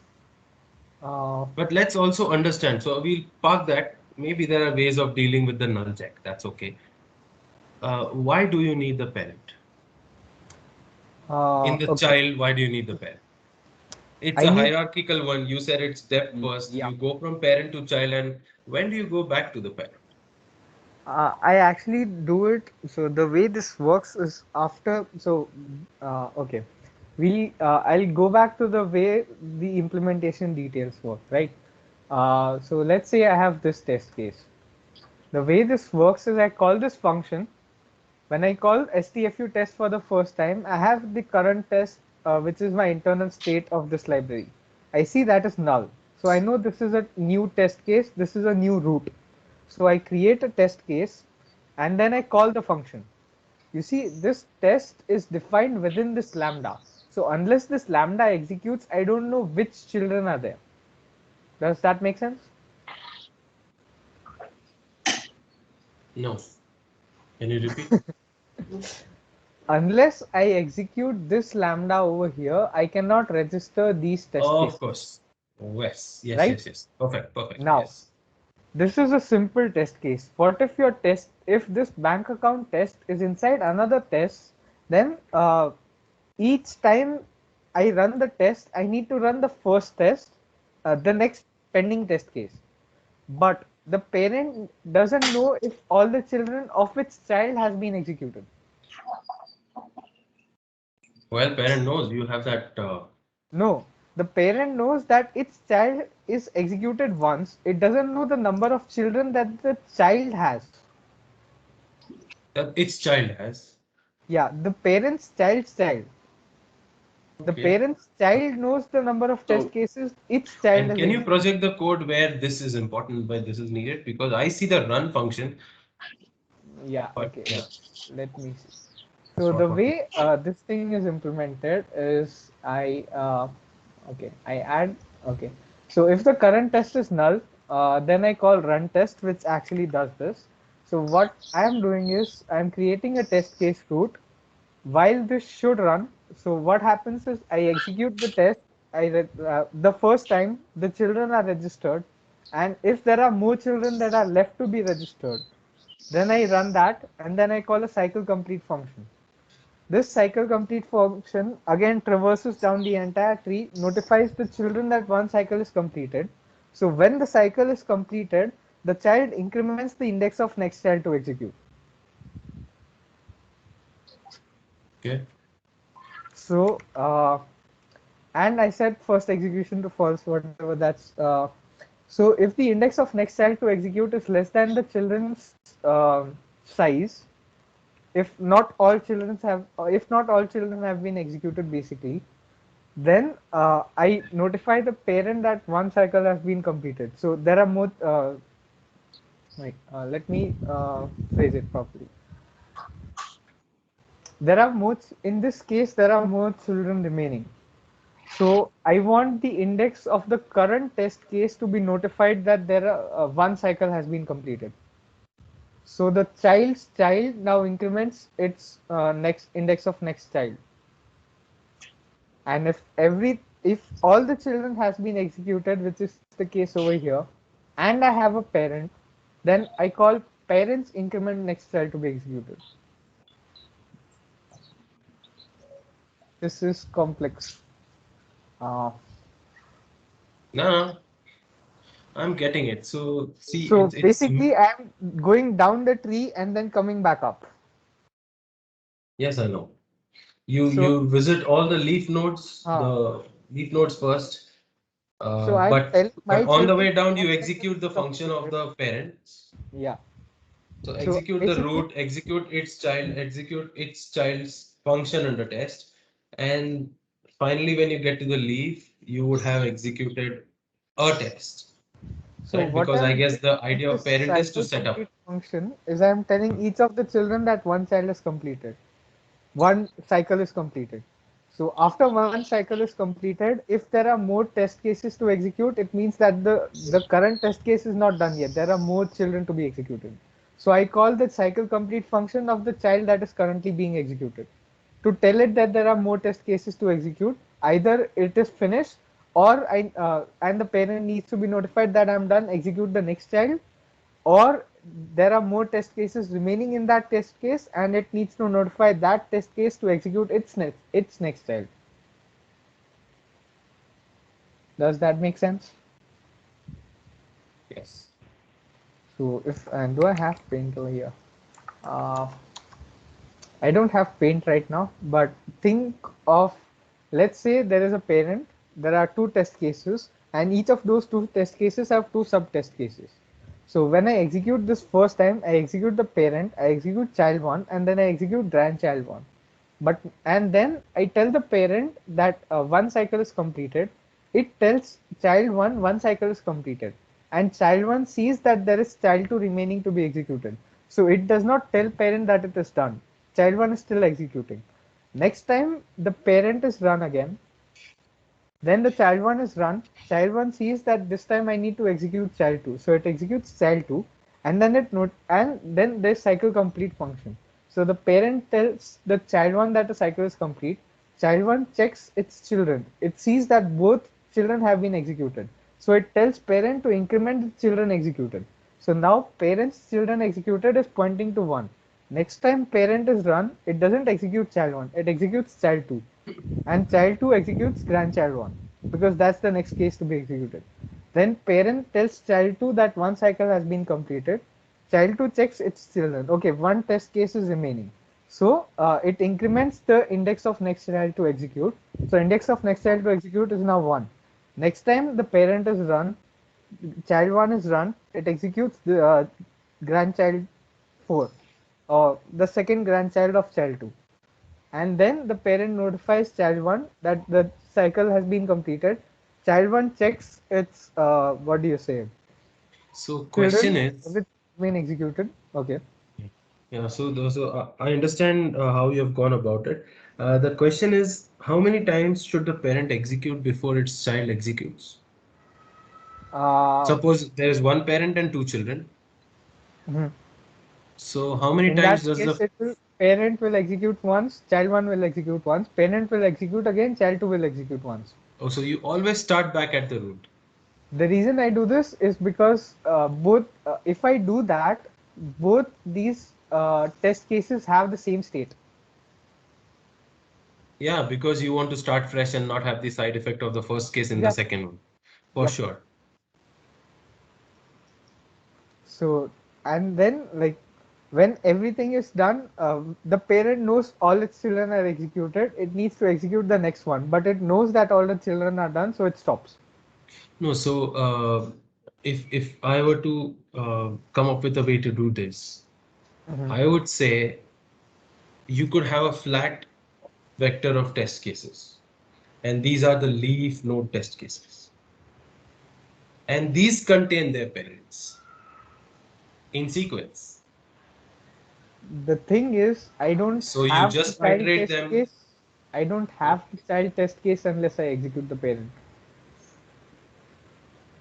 [SPEAKER 3] Uh,
[SPEAKER 1] But let's also understand. So we'll park that. Maybe there are ways of dealing with the null check. That's okay. Why do you need the parent? In the
[SPEAKER 3] okay.
[SPEAKER 1] child, why do you need the parent? It's
[SPEAKER 3] I
[SPEAKER 1] a
[SPEAKER 3] need.
[SPEAKER 1] hierarchical one. You said it's depth first.
[SPEAKER 3] Yeah.
[SPEAKER 1] You go from parent to child, and when do you go back to the parent?
[SPEAKER 3] I actually do it. So the way this works is after. So okay, I'll go back to the way the implementation details work, right? So let's say I have this test case. The way this works is I call this function. When I call STFU test for the first time, I have the current test, which is my internal state of this library. I see that is null. So I know this is a new test case. This is a new root. So I create a test case and then I call the function. You see, this test is defined within this lambda. So unless this lambda executes, I don't know which children are there. Does that make sense?
[SPEAKER 1] No. Can you repeat?
[SPEAKER 3] Unless I execute this lambda over here, I cannot register these test
[SPEAKER 1] Of
[SPEAKER 3] cases,
[SPEAKER 1] course. Yes, yes,
[SPEAKER 3] right?
[SPEAKER 1] yes, yes. Perfect, perfect.
[SPEAKER 3] Now,
[SPEAKER 1] Yes.
[SPEAKER 3] this is a simple test case. What if your test, if this bank account test is inside another test, then each time I run the test, I need to run the first test, the next pending test case. But the parent doesn't know if all the children of its child has been executed.
[SPEAKER 1] Well, parent knows you have that.
[SPEAKER 3] No, the parent knows that its child is executed once. It doesn't know the number of children that the child has.
[SPEAKER 1] That its child has.
[SPEAKER 3] Yeah, the parent's child's child. The
[SPEAKER 1] Okay.
[SPEAKER 3] parent's child knows the number of test
[SPEAKER 2] So
[SPEAKER 3] cases its child
[SPEAKER 1] And
[SPEAKER 3] has
[SPEAKER 1] can you
[SPEAKER 3] executed.
[SPEAKER 1] project the code where this is important, where this is needed? Because I see the run function,
[SPEAKER 3] Yeah,
[SPEAKER 1] but
[SPEAKER 3] okay.
[SPEAKER 1] yeah,
[SPEAKER 3] Let me see.
[SPEAKER 1] it's
[SPEAKER 3] So
[SPEAKER 1] not
[SPEAKER 3] the
[SPEAKER 1] working.
[SPEAKER 3] way this thing is implemented is okay, I add, okay. So if the current test is null, then I call run test, which actually does this. So what I am doing is I'm creating a test case root while this should run. So what happens is I execute the test. The first time the children are registered, and if there are more children that are left to be registered, then I run that, and then I call a cycle complete function. This cycle complete function again traverses down the entire tree, notifies the children that one cycle is completed. So when the cycle is completed, the child increments the index of next child to execute.
[SPEAKER 1] Okay.
[SPEAKER 3] So and I set first execution to false, whatever that's. So if the index of next child to execute is less than the children's size, if not all children have been executed basically, then I notify the parent that one cycle has been completed. So there are more. Let me phrase it properly. There are more. In this case, there are more children remaining. So I want the index of the current test case to be notified that there are one cycle has been completed. So the child's child now increments its next index of next child. And if all the children has been executed, which is the case over here, and I have a parent, then I call parents increment next child to be executed. This is complex. Uh,
[SPEAKER 1] No, I'm getting it. So see,
[SPEAKER 3] so
[SPEAKER 1] it's
[SPEAKER 3] basically, I'm going down the tree and then coming back up.
[SPEAKER 1] yes, I know. You
[SPEAKER 3] So,
[SPEAKER 1] visit all the
[SPEAKER 3] uh,
[SPEAKER 1] leaf nodes first.
[SPEAKER 3] I'm
[SPEAKER 1] But
[SPEAKER 3] telling my
[SPEAKER 1] on the
[SPEAKER 3] children
[SPEAKER 1] way down,
[SPEAKER 3] one
[SPEAKER 1] you
[SPEAKER 3] cycle
[SPEAKER 1] execute
[SPEAKER 3] is
[SPEAKER 1] the function of
[SPEAKER 3] completed.
[SPEAKER 1] the parent.
[SPEAKER 3] Yeah.
[SPEAKER 1] So
[SPEAKER 3] So
[SPEAKER 1] execute the
[SPEAKER 3] basically,
[SPEAKER 1] root, execute its child's function under test, and finally, when you get to the leaf, you would have executed a test,
[SPEAKER 3] so
[SPEAKER 1] right?
[SPEAKER 3] what
[SPEAKER 1] Because I
[SPEAKER 3] I'm
[SPEAKER 1] guess
[SPEAKER 3] doing
[SPEAKER 1] the
[SPEAKER 3] with
[SPEAKER 1] idea of
[SPEAKER 3] this
[SPEAKER 1] parent is to
[SPEAKER 3] cycle
[SPEAKER 1] set up.
[SPEAKER 3] complete function is I'm telling each of the children that one child is completed. One cycle is completed. So after one cycle is completed, if there are more test cases to execute, it means that the current test case is not done yet. There are more children to be executed. So I call the cycle complete function of the child that is currently being executed. To tell it that there are more test cases to execute, either it is finished or and the parent needs to be notified that I'm done, execute the next child, or there are more test cases remaining in that test case and it needs to notify that test case to execute its next child. Does that make sense?
[SPEAKER 1] Yes.
[SPEAKER 3] So if and do I have paint over here? uh, I don't have paint right now, but think of, let's say there is a parent, there are two test cases, and each of those two test cases have two sub test cases. So when I execute this first time, I execute the parent, I execute child one, and then I execute grandchild one. But and then I tell the parent that one cycle is completed. It tells child one cycle is completed, and child one sees that there is child two remaining to be executed. So it does not tell parent that it is done. Child one is still executing. Next time the parent is run again, then the child one is run. Child one sees that this time I need to execute child two, so it executes child two, and then then there's cycle complete function. So the parent tells the child one that the cycle is complete. Child one checks its children. It sees that both children have been executed. So it tells parent to increment the children executed. So now parent's children executed is pointing to 1. Next time parent is run, it doesn't execute child 1, it executes child 2. And child 2 executes grandchild 1 because that's the next case to be executed. Then parent tells child 2 that one cycle has been completed. Child 2 checks its children. Okay, one test case is remaining. So it increments the index of next child to execute. So index of next child to execute is now 1. Next time the parent is run, child 1 is run, it executes the grandchild 4 or the second grandchild of child 2, and then the parent notifies child 1 that the cycle has been completed. Child 1 checks its what do you say,
[SPEAKER 1] So question
[SPEAKER 3] children
[SPEAKER 1] is,
[SPEAKER 3] which have been executed. Okay.
[SPEAKER 1] yeah, I understand how you have gone about it. The question is, how many times should the parent execute before its child executes?
[SPEAKER 3] uh,
[SPEAKER 1] Suppose there is one parent and two children.
[SPEAKER 3] mhm.
[SPEAKER 1] So how many
[SPEAKER 3] In that
[SPEAKER 1] times does
[SPEAKER 3] case,
[SPEAKER 1] the
[SPEAKER 3] parent will execute once, child 1 will execute once, parent will execute again, child 2 will execute once.
[SPEAKER 1] oh, so you always start back at the root.
[SPEAKER 3] The reason I do this is because if I do that, both these test cases have the same state.
[SPEAKER 1] Yeah, because you want to start fresh and not have the side effect of the first case in the
[SPEAKER 3] Exactly.
[SPEAKER 1] second one. For
[SPEAKER 3] Yep.
[SPEAKER 1] sure.
[SPEAKER 3] So, and then like when everything is done, the parent knows all its children are executed. It needs to execute the next one, but it knows that all the children are done, so it stops.
[SPEAKER 1] No, so if I were to come up with a way to do this,
[SPEAKER 3] Mhm.
[SPEAKER 1] I would say you could have a flat vector of test cases, and these are the leaf node test cases, and these contain their parents in sequence.
[SPEAKER 3] The thing is, I don't
[SPEAKER 1] So you
[SPEAKER 3] have the
[SPEAKER 1] just
[SPEAKER 3] child
[SPEAKER 1] iterate
[SPEAKER 3] test
[SPEAKER 1] them.
[SPEAKER 3] case. I don't have the child test case unless I execute the parent.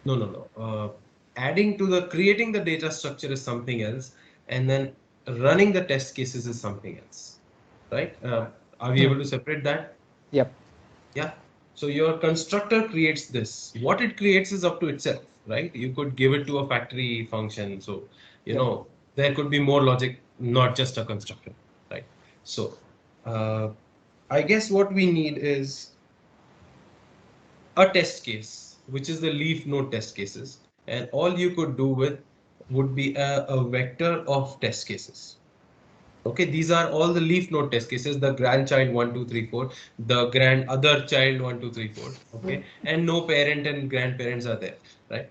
[SPEAKER 1] No, no, no. Adding to the creating the data structure is something else, and then running the test cases is something else, right? Are we
[SPEAKER 3] Hmm.
[SPEAKER 1] able to separate that?
[SPEAKER 3] Yep.
[SPEAKER 1] Yeah. So your constructor creates this. What it creates is up to itself, right? You could give it to a factory function. So,
[SPEAKER 3] Yep.
[SPEAKER 1] there could be more logic, not just a constructor, right? So, uh, I guess what we need is a test case, which is the leaf node test cases. And all you could do with would be a vector of test cases. Okay, these are all the leaf node test cases, the grandchild 1, 2, 3, 4, the grand other child 1, 2, 3, 4. Okay, and no parent and grandparents are there, right?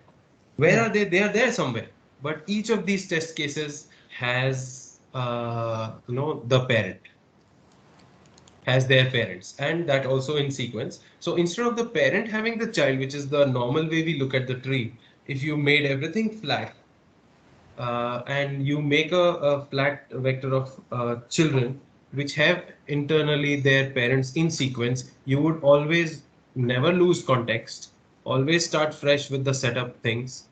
[SPEAKER 1] Where
[SPEAKER 3] Hmm.
[SPEAKER 1] are they? They are there somewhere. But each of these test cases has the parent, has their parents, and that also in sequence. So instead of the parent having the child, which is the normal way we look at the tree, if you made everything flat, and you make a flat vector of children which have internally their parents in sequence, you would always never lose context, always start fresh with the setup things,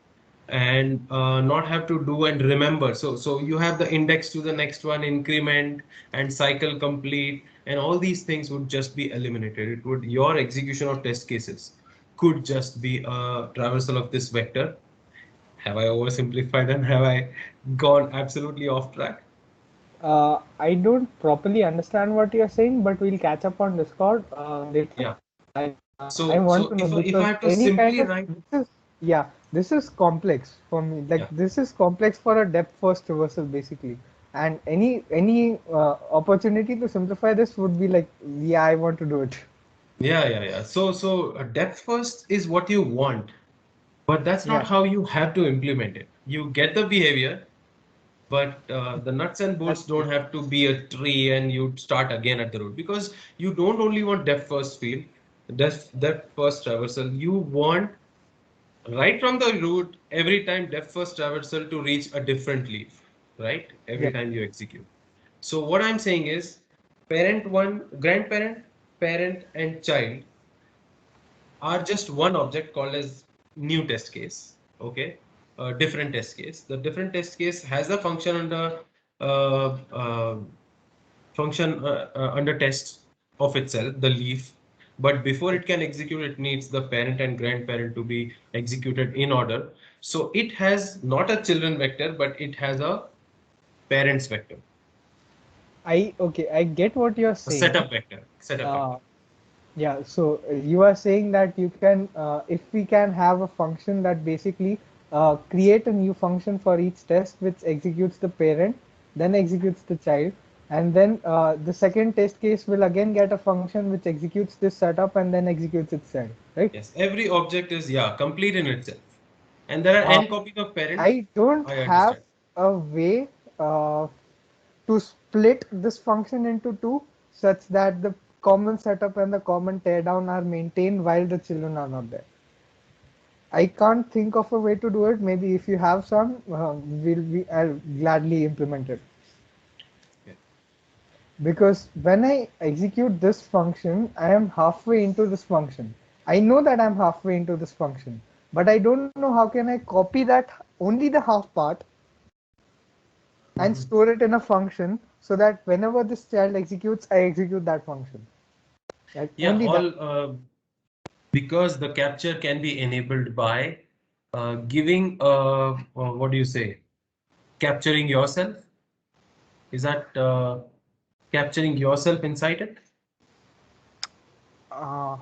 [SPEAKER 1] and not have to do and remember. So you have the index to the next one, increment and cycle complete, and all these things would just be eliminated. It would, your execution of test cases could just be a traversal of this vector. Have I oversimplified and have I gone absolutely off track?
[SPEAKER 3] I don't properly understand what you're saying, but we'll catch up on Discord later.
[SPEAKER 1] Yeah.
[SPEAKER 3] I
[SPEAKER 1] So
[SPEAKER 3] want to know
[SPEAKER 1] if I
[SPEAKER 3] because
[SPEAKER 1] have to
[SPEAKER 3] any kind
[SPEAKER 1] simply
[SPEAKER 3] of
[SPEAKER 1] write,
[SPEAKER 3] this is complex for me. Like
[SPEAKER 1] Yeah.
[SPEAKER 3] this is complex for a depth first reversal basically. And any opportunity to simplify this would be like, yeah, I want to do it.
[SPEAKER 1] yeah. So depth first is what you want, but that's not
[SPEAKER 3] Yeah.
[SPEAKER 1] how you have to implement it. You get the behavior, but the nuts and bolts don't have to be a tree and you start again at the root, because you don't only want depth first field, depth first traversal. You want right from the root every time depth first traversal to reach a different leaf, right? Every
[SPEAKER 3] Yeah.
[SPEAKER 1] time you execute. So what I'm saying is parent one, grandparent, parent, and child are just one object called as new test case. Okay, different test case. The different test case has a function under uh, uh, under test of itself, the leaf. But before it can execute, it needs the parent and grandparent to be executed in order. So it has not a children vector, but it has a parents vector,
[SPEAKER 3] I get what you're
[SPEAKER 1] a
[SPEAKER 3] saying.
[SPEAKER 1] setup vector,
[SPEAKER 3] Uh, Yeah, so you are saying that you can, if we can have a function that basically create a new function for each test which executes the parent, then executes the child, and then the second test case will again get a function which executes this setup and then executes its child, right?
[SPEAKER 1] Yes, every object is, yeah, complete in itself. And there are
[SPEAKER 3] Uh,
[SPEAKER 1] n copies of parent.
[SPEAKER 3] I don't
[SPEAKER 1] I
[SPEAKER 3] have
[SPEAKER 1] understand.
[SPEAKER 3] a way uh, to split this function into two such that the common setup and the common teardown are maintained while the children are not there. I can't think of a way to do it. Maybe if you have some, I'll gladly implement it.
[SPEAKER 1] Yeah.
[SPEAKER 3] Because when I execute this function, I am halfway into this function. I know that I'm halfway into this function, but I don't know how can I copy that only the half part and store it in a function so that whenever this child executes, I execute that function. Like
[SPEAKER 1] Yeah,
[SPEAKER 3] only
[SPEAKER 1] all
[SPEAKER 3] that.
[SPEAKER 1] because the capture can be enabled by giving what do you say? Capturing yourself. Is that capturing yourself inside it?
[SPEAKER 3] Uh,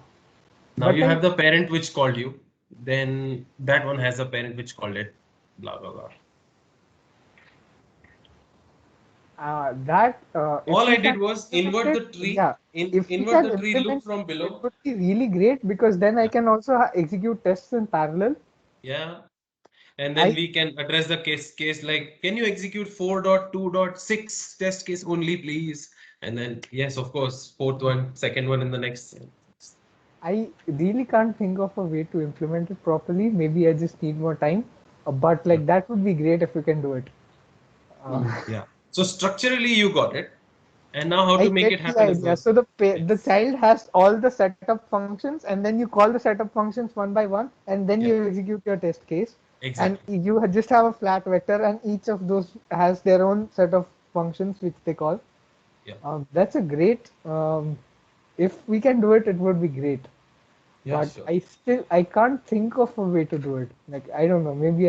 [SPEAKER 1] Now
[SPEAKER 3] but
[SPEAKER 1] you
[SPEAKER 3] I
[SPEAKER 1] have the parent which called you, then that one has a parent which called it, blah blah blah.
[SPEAKER 3] if
[SPEAKER 1] All
[SPEAKER 3] we
[SPEAKER 1] I did
[SPEAKER 3] can
[SPEAKER 1] was
[SPEAKER 3] implement
[SPEAKER 1] invert
[SPEAKER 3] it,
[SPEAKER 1] the tree,
[SPEAKER 3] yeah, if we
[SPEAKER 1] invert
[SPEAKER 3] can
[SPEAKER 1] the tree, look
[SPEAKER 3] implement
[SPEAKER 1] from
[SPEAKER 3] it, it
[SPEAKER 1] below.
[SPEAKER 3] would be really great because then I
[SPEAKER 1] Yeah.
[SPEAKER 3] can also execute tests in parallel.
[SPEAKER 1] Yeah. And then
[SPEAKER 3] I
[SPEAKER 1] we can address the case like, can you execute 4.2.6 test case only, please? And then yes, of course, fourth one, second one in the next.
[SPEAKER 3] I really can't think of a way to implement it properly. Maybe I just need more time, but like that would be great if we can do it.
[SPEAKER 1] Yeah. So structurally you got it. And now how
[SPEAKER 3] I
[SPEAKER 1] to make
[SPEAKER 3] get
[SPEAKER 1] it
[SPEAKER 3] the
[SPEAKER 1] happen is
[SPEAKER 3] idea.
[SPEAKER 1] the
[SPEAKER 3] So the
[SPEAKER 1] yes.
[SPEAKER 3] child has all the setup functions, and then you call the setup functions one by one, and then
[SPEAKER 1] Yeah,
[SPEAKER 3] you execute your test case, and
[SPEAKER 1] exactly.
[SPEAKER 3] you just have a flat vector, and each of those has their own set of functions which they call.
[SPEAKER 1] Yeah.
[SPEAKER 3] That's a great. If we can do it, it would be great.
[SPEAKER 1] Yeah,
[SPEAKER 3] But
[SPEAKER 1] sure.
[SPEAKER 3] I can't think of a way to do it. Like I don't know. Maybe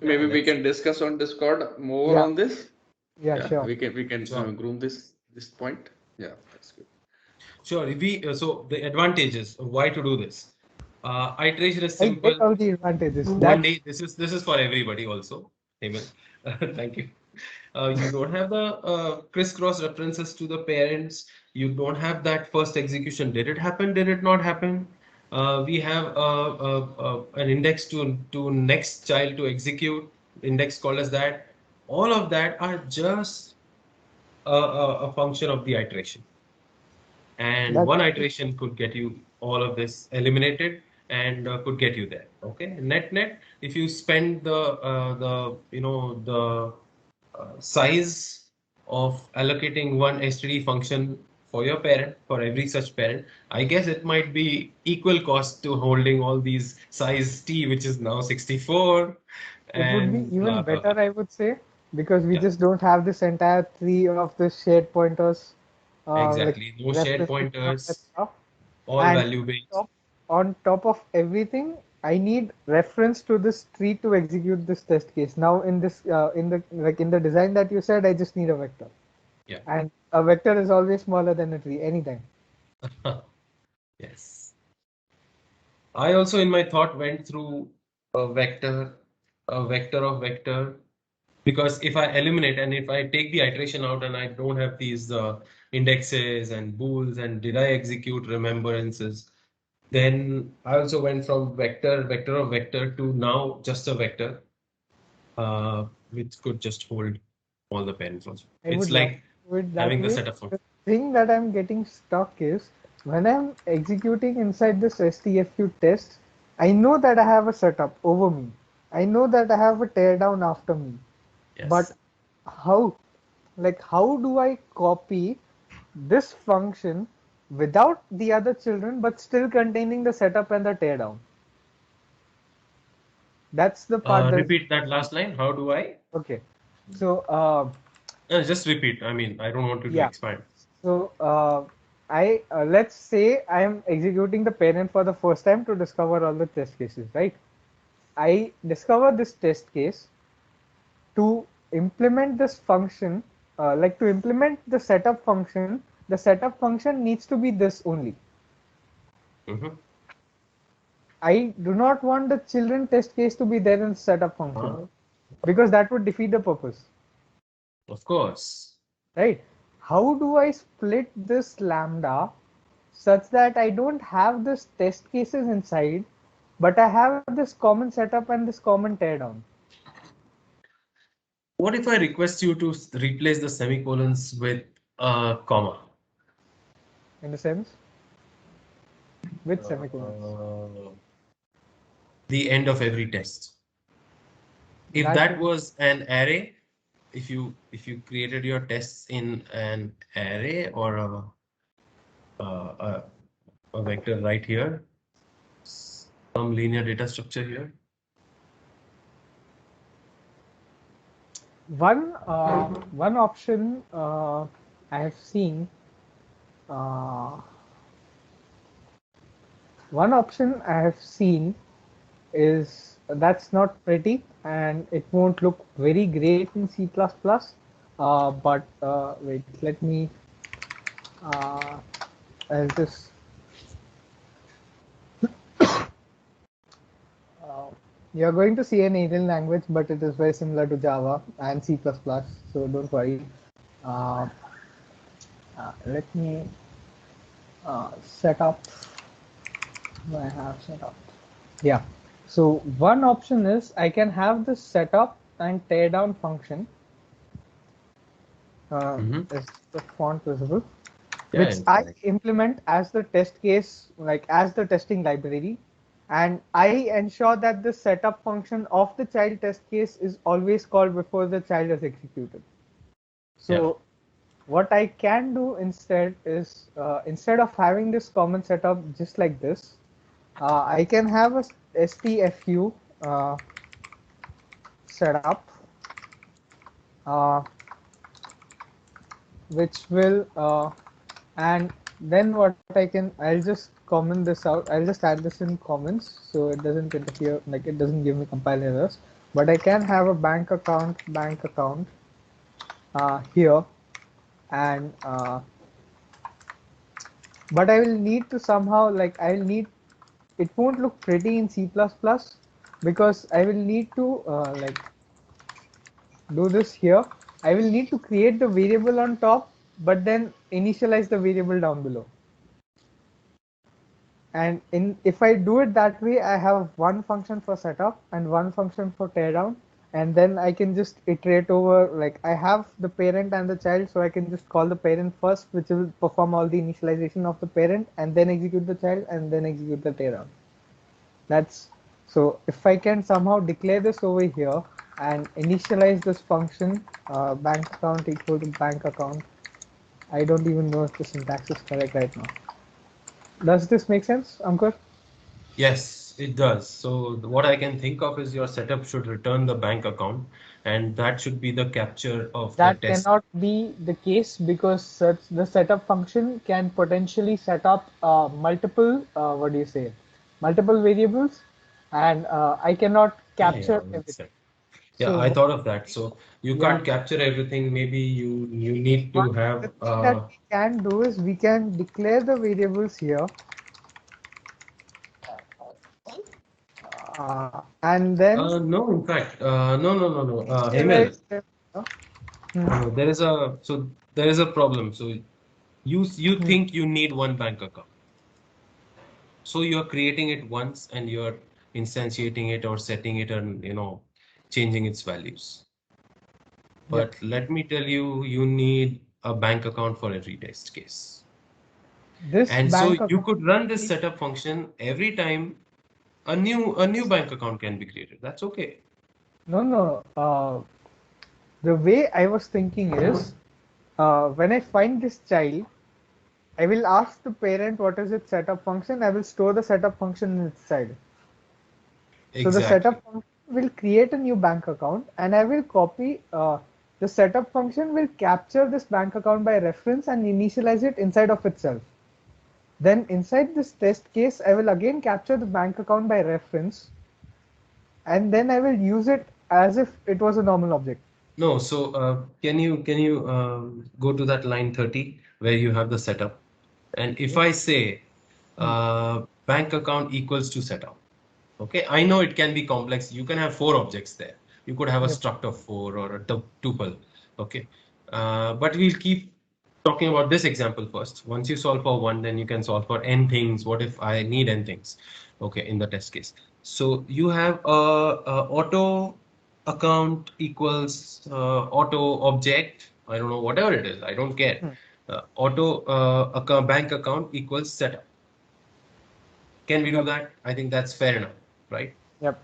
[SPEAKER 2] Maybe
[SPEAKER 1] Yeah,
[SPEAKER 2] we
[SPEAKER 1] let's
[SPEAKER 2] can discuss on Discord more
[SPEAKER 3] yeah,
[SPEAKER 2] on this.
[SPEAKER 3] yeah,
[SPEAKER 2] Yeah,
[SPEAKER 3] sure.
[SPEAKER 2] we can
[SPEAKER 1] sure.
[SPEAKER 2] groom this point. Yeah, that's good.
[SPEAKER 1] Sure. If we so the advantages of why to do this. Iteration is
[SPEAKER 3] I get
[SPEAKER 1] simple.
[SPEAKER 3] all the advantages.
[SPEAKER 1] One
[SPEAKER 3] That's
[SPEAKER 1] day, this is for everybody also. Hemant. Thank you. You don't have the crisscross references to the parents. You don't have that first execution. Did it happen? Did it not happen? We have an index to next child to execute. index called as that. All of that are just a function of the iteration. And
[SPEAKER 3] That's
[SPEAKER 1] one iteration could get you all of this eliminated and could get you there. Okay, net, if you spend the size of allocating one std function for your parent, for every such parent, I guess it might be equal cost to holding all these size t, which is now 64,
[SPEAKER 3] It would be
[SPEAKER 1] and
[SPEAKER 3] even
[SPEAKER 1] blah blah blah.
[SPEAKER 3] better, I would say, because we
[SPEAKER 1] Yeah,
[SPEAKER 3] just don't have this entire tree of the shared pointers, like
[SPEAKER 1] exactly. No shared
[SPEAKER 3] representing all that
[SPEAKER 1] pointers,
[SPEAKER 3] stuff.
[SPEAKER 1] all
[SPEAKER 3] And
[SPEAKER 1] value based.
[SPEAKER 3] on top of everything, I need reference to this tree to execute this test case. Now, in this, in the design that you said, I just need a vector,
[SPEAKER 1] Yeah.
[SPEAKER 3] and a vector is always smaller than a tree anytime.
[SPEAKER 1] Yes. I also in my thought went through a vector of vector, because if I eliminate and if I take the iteration out and I don't have these indexes and bools and did I execute remembrances, then I also went from vector of vector to now just a vector, which could just hold all the parents also.
[SPEAKER 3] I
[SPEAKER 1] It's
[SPEAKER 3] would love
[SPEAKER 1] like
[SPEAKER 3] to do it that
[SPEAKER 1] having the
[SPEAKER 3] way.
[SPEAKER 1] setup function.
[SPEAKER 3] The thing that I'm getting stuck is when I'm executing inside this STFU test, I know that I have a setup over me. I know that I have a teardown after me. But
[SPEAKER 1] Yes.
[SPEAKER 3] how? Like, how do I copy this function without the other children but still containing the setup and the teardown? That's the part that's
[SPEAKER 1] Repeat that last line. How do I?
[SPEAKER 3] okay. So,
[SPEAKER 1] Just repeat. I mean, I don't want you to
[SPEAKER 3] yeah.
[SPEAKER 1] expand.
[SPEAKER 3] So I let's say I am executing the parent for the first time to discover all the test cases, right? I discover this test case to implement this function, like to implement the setup function. The setup function needs to be this only.
[SPEAKER 1] Mhm.
[SPEAKER 3] I do not want the children test case to be there in the setup function
[SPEAKER 1] Uh,
[SPEAKER 3] because that would defeat the purpose,
[SPEAKER 1] of course.
[SPEAKER 3] right? How do I split this lambda such that I don't have this test cases inside, but I have this common setup and this common teardown?
[SPEAKER 1] What if I request you to replace the semicolons with a comma?
[SPEAKER 3] In a sense, with semicolons.
[SPEAKER 1] Uh, the end of every test. If
[SPEAKER 3] That
[SPEAKER 1] that
[SPEAKER 3] would
[SPEAKER 1] was an array, if you created your tests in an array or a, a, a vector right here, some linear data structure here.
[SPEAKER 3] one option I have seen. Uh, One option I have seen is that's not pretty and it won't look very great in C++. But wait, let me. I'll just. Uh, you're going to see an alien language, but it is very similar to Java and C++, so don't worry. Uh, Let me set up. I have set up. Yeah. So one option is I can have this setup and teardown function. Is the font visible?
[SPEAKER 1] Yeah,
[SPEAKER 3] Which
[SPEAKER 1] in
[SPEAKER 3] I
[SPEAKER 1] fact.
[SPEAKER 3] implement as the test case, like as the testing library, and I ensure that the setup function of the child test case is always called before the child is executed.
[SPEAKER 1] Yeah.
[SPEAKER 3] So what I can do instead is instead of having this common setup just like this, I can have a STFU setup, uh, which will and then what I'll just comment this out. I'll just add this in comments so it doesn't interfere, like it doesn't give me compile errors. But I can have a bank account here, and but I will need to somehow, like I will need, it won't look pretty in C++ because I will need to like do this here. I will need to create the variable on top, but then initialize the variable down below. And if I do it that way, I have one function for setup and one function for teardown, and then I can just iterate over, like I have the parent and the child, so I can just call the parent first, which will perform all the initialization of the parent, and then execute the child, and then execute the tear. That's so if I can somehow declare this over here and initialize this function, bank account equal to bank account. I don't even know if the syntax is correct right now. Does this make sense, Ankur?
[SPEAKER 1] Yes, it does. So what I can think of is your setup should return the bank account, and that should be the capture of
[SPEAKER 3] That
[SPEAKER 1] the test.
[SPEAKER 3] cannot be the case because the setup function can potentially set up multiple, what do you say, multiple variables, and I cannot
[SPEAKER 1] Yeah,
[SPEAKER 3] capture
[SPEAKER 1] that's
[SPEAKER 3] everything.
[SPEAKER 1] it. Yeah,
[SPEAKER 3] So
[SPEAKER 1] I thought of that. So you
[SPEAKER 3] yeah,
[SPEAKER 1] can't capture everything. Maybe you need to
[SPEAKER 3] the
[SPEAKER 1] have
[SPEAKER 3] thing that we can do is we can declare the variables here, and then
[SPEAKER 1] no, in fact, no.
[SPEAKER 3] initialize
[SPEAKER 1] Emil,
[SPEAKER 3] them here.
[SPEAKER 1] no, there is a problem. So you
[SPEAKER 3] Hmm.
[SPEAKER 1] think you need one bank account. So you're creating it once and you're instantiating it or setting it and changing its values.
[SPEAKER 3] Yep.
[SPEAKER 1] But let me tell you, you need a bank account for every test case.
[SPEAKER 3] This
[SPEAKER 1] And so
[SPEAKER 3] bank
[SPEAKER 1] you
[SPEAKER 3] account.
[SPEAKER 1] could run this setup function every time a new bank account can be created. That's okay.
[SPEAKER 3] No. The way I was thinking is, when I find this child, I will ask the parent what is its setup function. I will store the setup function in its child. So the
[SPEAKER 1] Exactly.
[SPEAKER 3] setup function will create a new bank account, and I will copy the setup function will capture this bank account by reference and initialize it inside of itself. Then inside this test case, I will again capture the bank account by reference, and then I will use it as if it was a normal object.
[SPEAKER 1] No, so can you go to that line 30 where you have the setup? And if I say bank account equals to setup, okay, I know it can be complex. You can have four objects there. You could have a
[SPEAKER 3] Yep.
[SPEAKER 1] struct of four or a tuple. Okay, but we'll keep talking about this example first. Once you solve for one, then you can solve for n things. What if I need n things? Okay, in the test case. So you have a auto account equals auto object. I don't know, whatever it is. I don't care. Auto account bank account equals setup. Can we do
[SPEAKER 3] Yep.
[SPEAKER 1] that? I think that's fair enough, right?
[SPEAKER 3] Yep.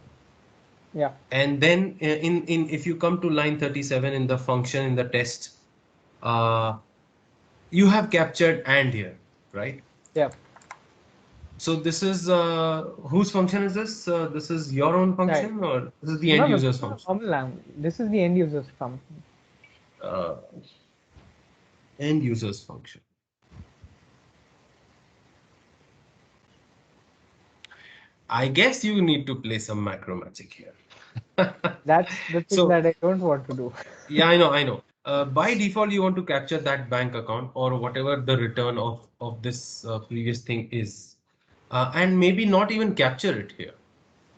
[SPEAKER 3] Yeah.
[SPEAKER 1] And then in if you come to line 37 in the function in the test, uh, you have captured and here, right?
[SPEAKER 3] Yep.
[SPEAKER 1] So this is whose function is this? This is your own
[SPEAKER 3] Right.
[SPEAKER 1] function or this is the
[SPEAKER 3] No,
[SPEAKER 1] end
[SPEAKER 3] no, this
[SPEAKER 1] user's
[SPEAKER 3] is a
[SPEAKER 1] function?
[SPEAKER 3] normal language. This is the end user's function.
[SPEAKER 1] Uh, End user's function. I guess you need to play some macro magic here.
[SPEAKER 3] That's the thing
[SPEAKER 1] So
[SPEAKER 3] that I don't want to do.
[SPEAKER 1] yeah, I know. By default, you want to capture that bank account or whatever the return of this previous thing is, and maybe not even capture it here.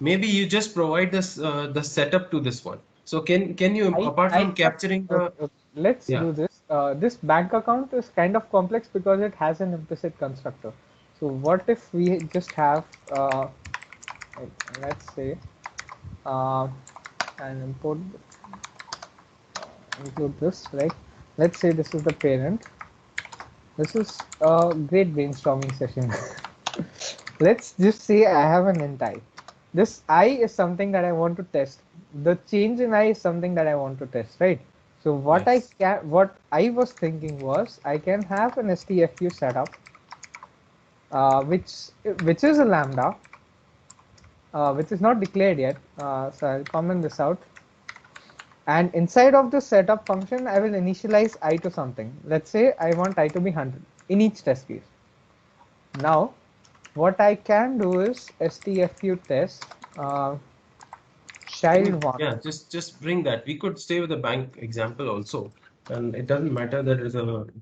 [SPEAKER 1] Maybe you just provide this the setup to this one. So can you apart
[SPEAKER 3] I
[SPEAKER 1] from
[SPEAKER 3] can,
[SPEAKER 1] capturing the
[SPEAKER 3] okay. Let's
[SPEAKER 1] yeah
[SPEAKER 3] do this. This bank account is kind of complex because it has an implicit constructor. So what if we just have, let's say, uh, and include this, right? Let's say this is the parent. This is a great brainstorming session. Let's just say I have an int I. This I is something that I want to test. The change in I is something that I want to test, right? So what
[SPEAKER 1] yes.
[SPEAKER 3] what I was thinking was I can have an STFU setup, which is a lambda, which is not declared yet. So I'll comment this out. And inside of the setup function, I will initialize I to something. Let's say I want I to be 100 in each test case. Now, what I can do is STFU test child one.
[SPEAKER 1] Yeah, just bring that. We could stay with the bank example also, and it doesn't matter that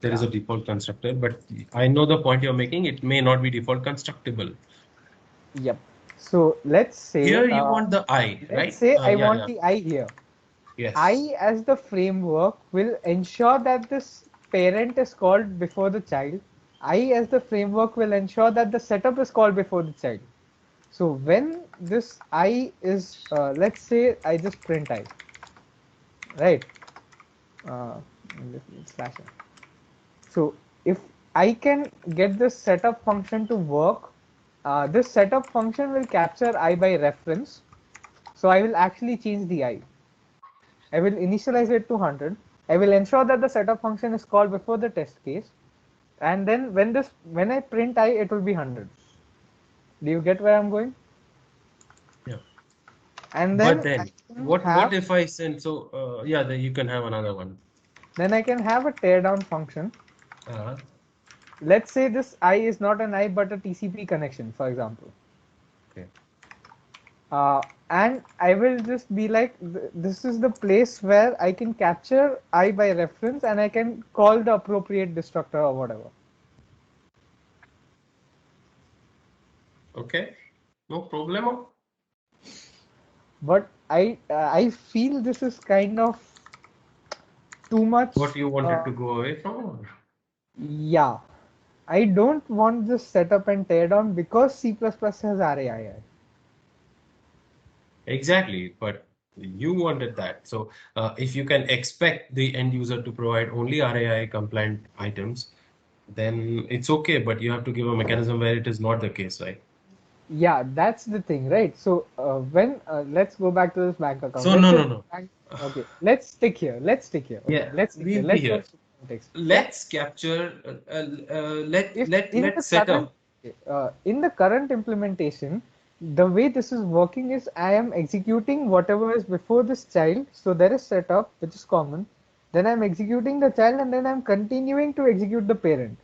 [SPEAKER 1] there is a default constructor, but I know the point you're making. It may not be default constructible.
[SPEAKER 3] Yep. So let's say
[SPEAKER 1] Here you want the I, right?
[SPEAKER 3] I
[SPEAKER 1] Yeah,
[SPEAKER 3] want
[SPEAKER 1] yeah.
[SPEAKER 3] the I here.
[SPEAKER 1] Yes.
[SPEAKER 3] I as the framework will ensure that this parent is called before the child. I as the framework will ensure that the setup is called before the child. So when this I is, let's say I just print I. right? Slash n. So if I can get this setup function to work, this setup function will capture I by reference. So I will actually change the I. I will initialize it to 100. I will ensure that the setup function is called before the test case, and then when I print I, it will be 100. Do you get where I'm going?
[SPEAKER 1] Yeah.
[SPEAKER 3] And
[SPEAKER 1] But
[SPEAKER 3] then I
[SPEAKER 1] then,
[SPEAKER 3] can
[SPEAKER 1] what
[SPEAKER 3] have
[SPEAKER 1] if I send, yeah, then you can have another one.
[SPEAKER 3] then I can have a teardown function.
[SPEAKER 1] Uh,
[SPEAKER 3] Let's say this I is not an I but a TCP connection, for example.
[SPEAKER 1] okay.
[SPEAKER 3] And I will just be like, this is the place where I can capture I by reference and I can call the appropriate destructor or whatever.
[SPEAKER 1] Okay. No problem.
[SPEAKER 3] But I feel this is kind of too much.
[SPEAKER 1] What you wanted to go away from? Or?
[SPEAKER 3] Yeah, I don't want this setup and tear down because C++ has RAII.
[SPEAKER 1] Exactly, but you wanted that. So if you can expect the end user to provide only RAI compliant items, then it's okay, but you have to give a mechanism where it is not the case, right?
[SPEAKER 3] Yeah, that's the thing, right? So when let's go back to this bank account.
[SPEAKER 1] So
[SPEAKER 3] Let's
[SPEAKER 1] no,
[SPEAKER 3] say
[SPEAKER 1] no, no.
[SPEAKER 3] okay, let's stick here. Let's stick here. Okay,
[SPEAKER 1] Yeah,
[SPEAKER 3] let's stick here.
[SPEAKER 1] we'll be
[SPEAKER 3] Let's go
[SPEAKER 1] here.
[SPEAKER 3] to context. Yeah.
[SPEAKER 1] Let's capture.
[SPEAKER 3] If in the
[SPEAKER 1] Let's set
[SPEAKER 3] current
[SPEAKER 1] up.
[SPEAKER 3] in the current implementation, the way this is working is I am executing whatever is before this child. So there is setup, which is common. Then I'm executing the child, and then I'm continuing to execute the parent.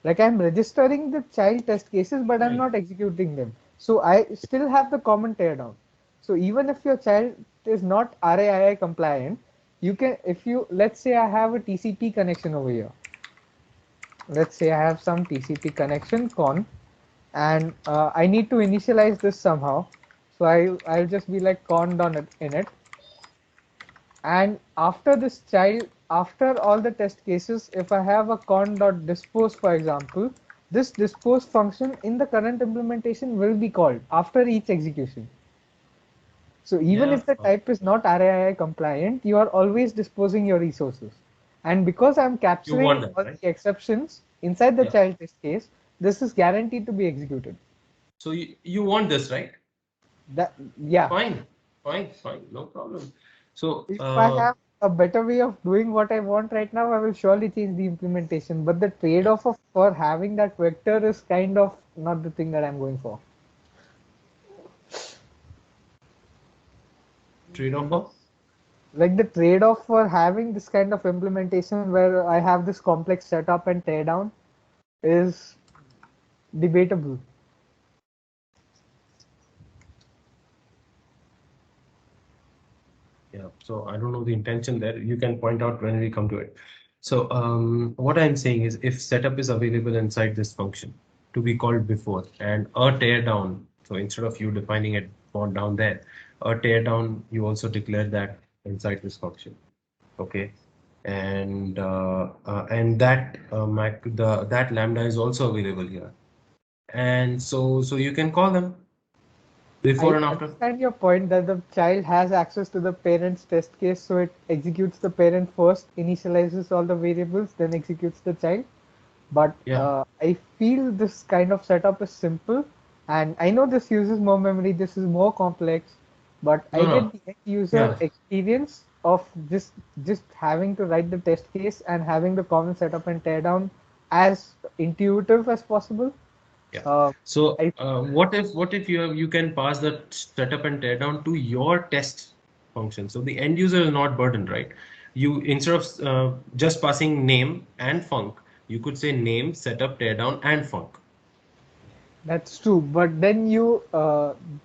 [SPEAKER 3] Like I'm registering the child test cases, but I'm
[SPEAKER 1] Right.
[SPEAKER 3] not executing them. So I still have the common teardown. So even if your child is not RAII compliant, you can, if you, let's say I have a TCP connection over here. Let's say I have some TCP connection con, and I need to initialize this somehow. So I'll just be like con dot init, and after this child, after all the test cases, if I have a con.dispose, for example, this dispose function in the current implementation will be called after each execution. So even
[SPEAKER 1] Yeah.
[SPEAKER 3] if the type is not RAI compliant, you are always disposing your resources. And because I'm
[SPEAKER 1] You want
[SPEAKER 3] capturing
[SPEAKER 1] that,
[SPEAKER 3] all
[SPEAKER 1] right?
[SPEAKER 3] the exceptions inside the
[SPEAKER 1] Yeah.
[SPEAKER 3] child test case, this is guaranteed to be executed.
[SPEAKER 1] So you want this, right?
[SPEAKER 3] That, yeah.
[SPEAKER 1] Fine, fine, no problem. So
[SPEAKER 3] If I have a better way of doing what I want right now, I will surely change the implementation. But the trade-off of for having that vector is kind of not the thing that I'm going for.
[SPEAKER 1] trade-off of
[SPEAKER 3] Like the trade-off for having this kind of implementation where I have this complex setup and teardown is debatable.
[SPEAKER 1] yeah. So I don't know the intention there. You can point out when we come to it. So what I'm saying is if setup is available inside this function to be called before and a teardown, so instead of you defining it down there, a teardown, you also declare that inside this function. Okay. And that that lambda is also available here. And so you can call them before
[SPEAKER 3] I
[SPEAKER 1] and after.
[SPEAKER 3] understand your point that the child has access to the parent's test case, so it executes the parent first, initializes all the variables, then executes the child. But
[SPEAKER 1] Yeah.
[SPEAKER 3] I feel this kind of setup is simple, and I know this uses more memory, this is more complex, but I
[SPEAKER 1] No,
[SPEAKER 3] get
[SPEAKER 1] no.
[SPEAKER 3] the end user
[SPEAKER 1] Yeah.
[SPEAKER 3] experience of just having to write the test case and having the common setup and teardown as intuitive as possible.
[SPEAKER 1] Yeah.
[SPEAKER 3] Uh,
[SPEAKER 1] So
[SPEAKER 3] I
[SPEAKER 1] what if you can pass the setup and teardown to your test function? So the end user is not burdened, right? You instead of just passing name and func, you could say name, setup, teardown, and func.
[SPEAKER 3] That's true, but then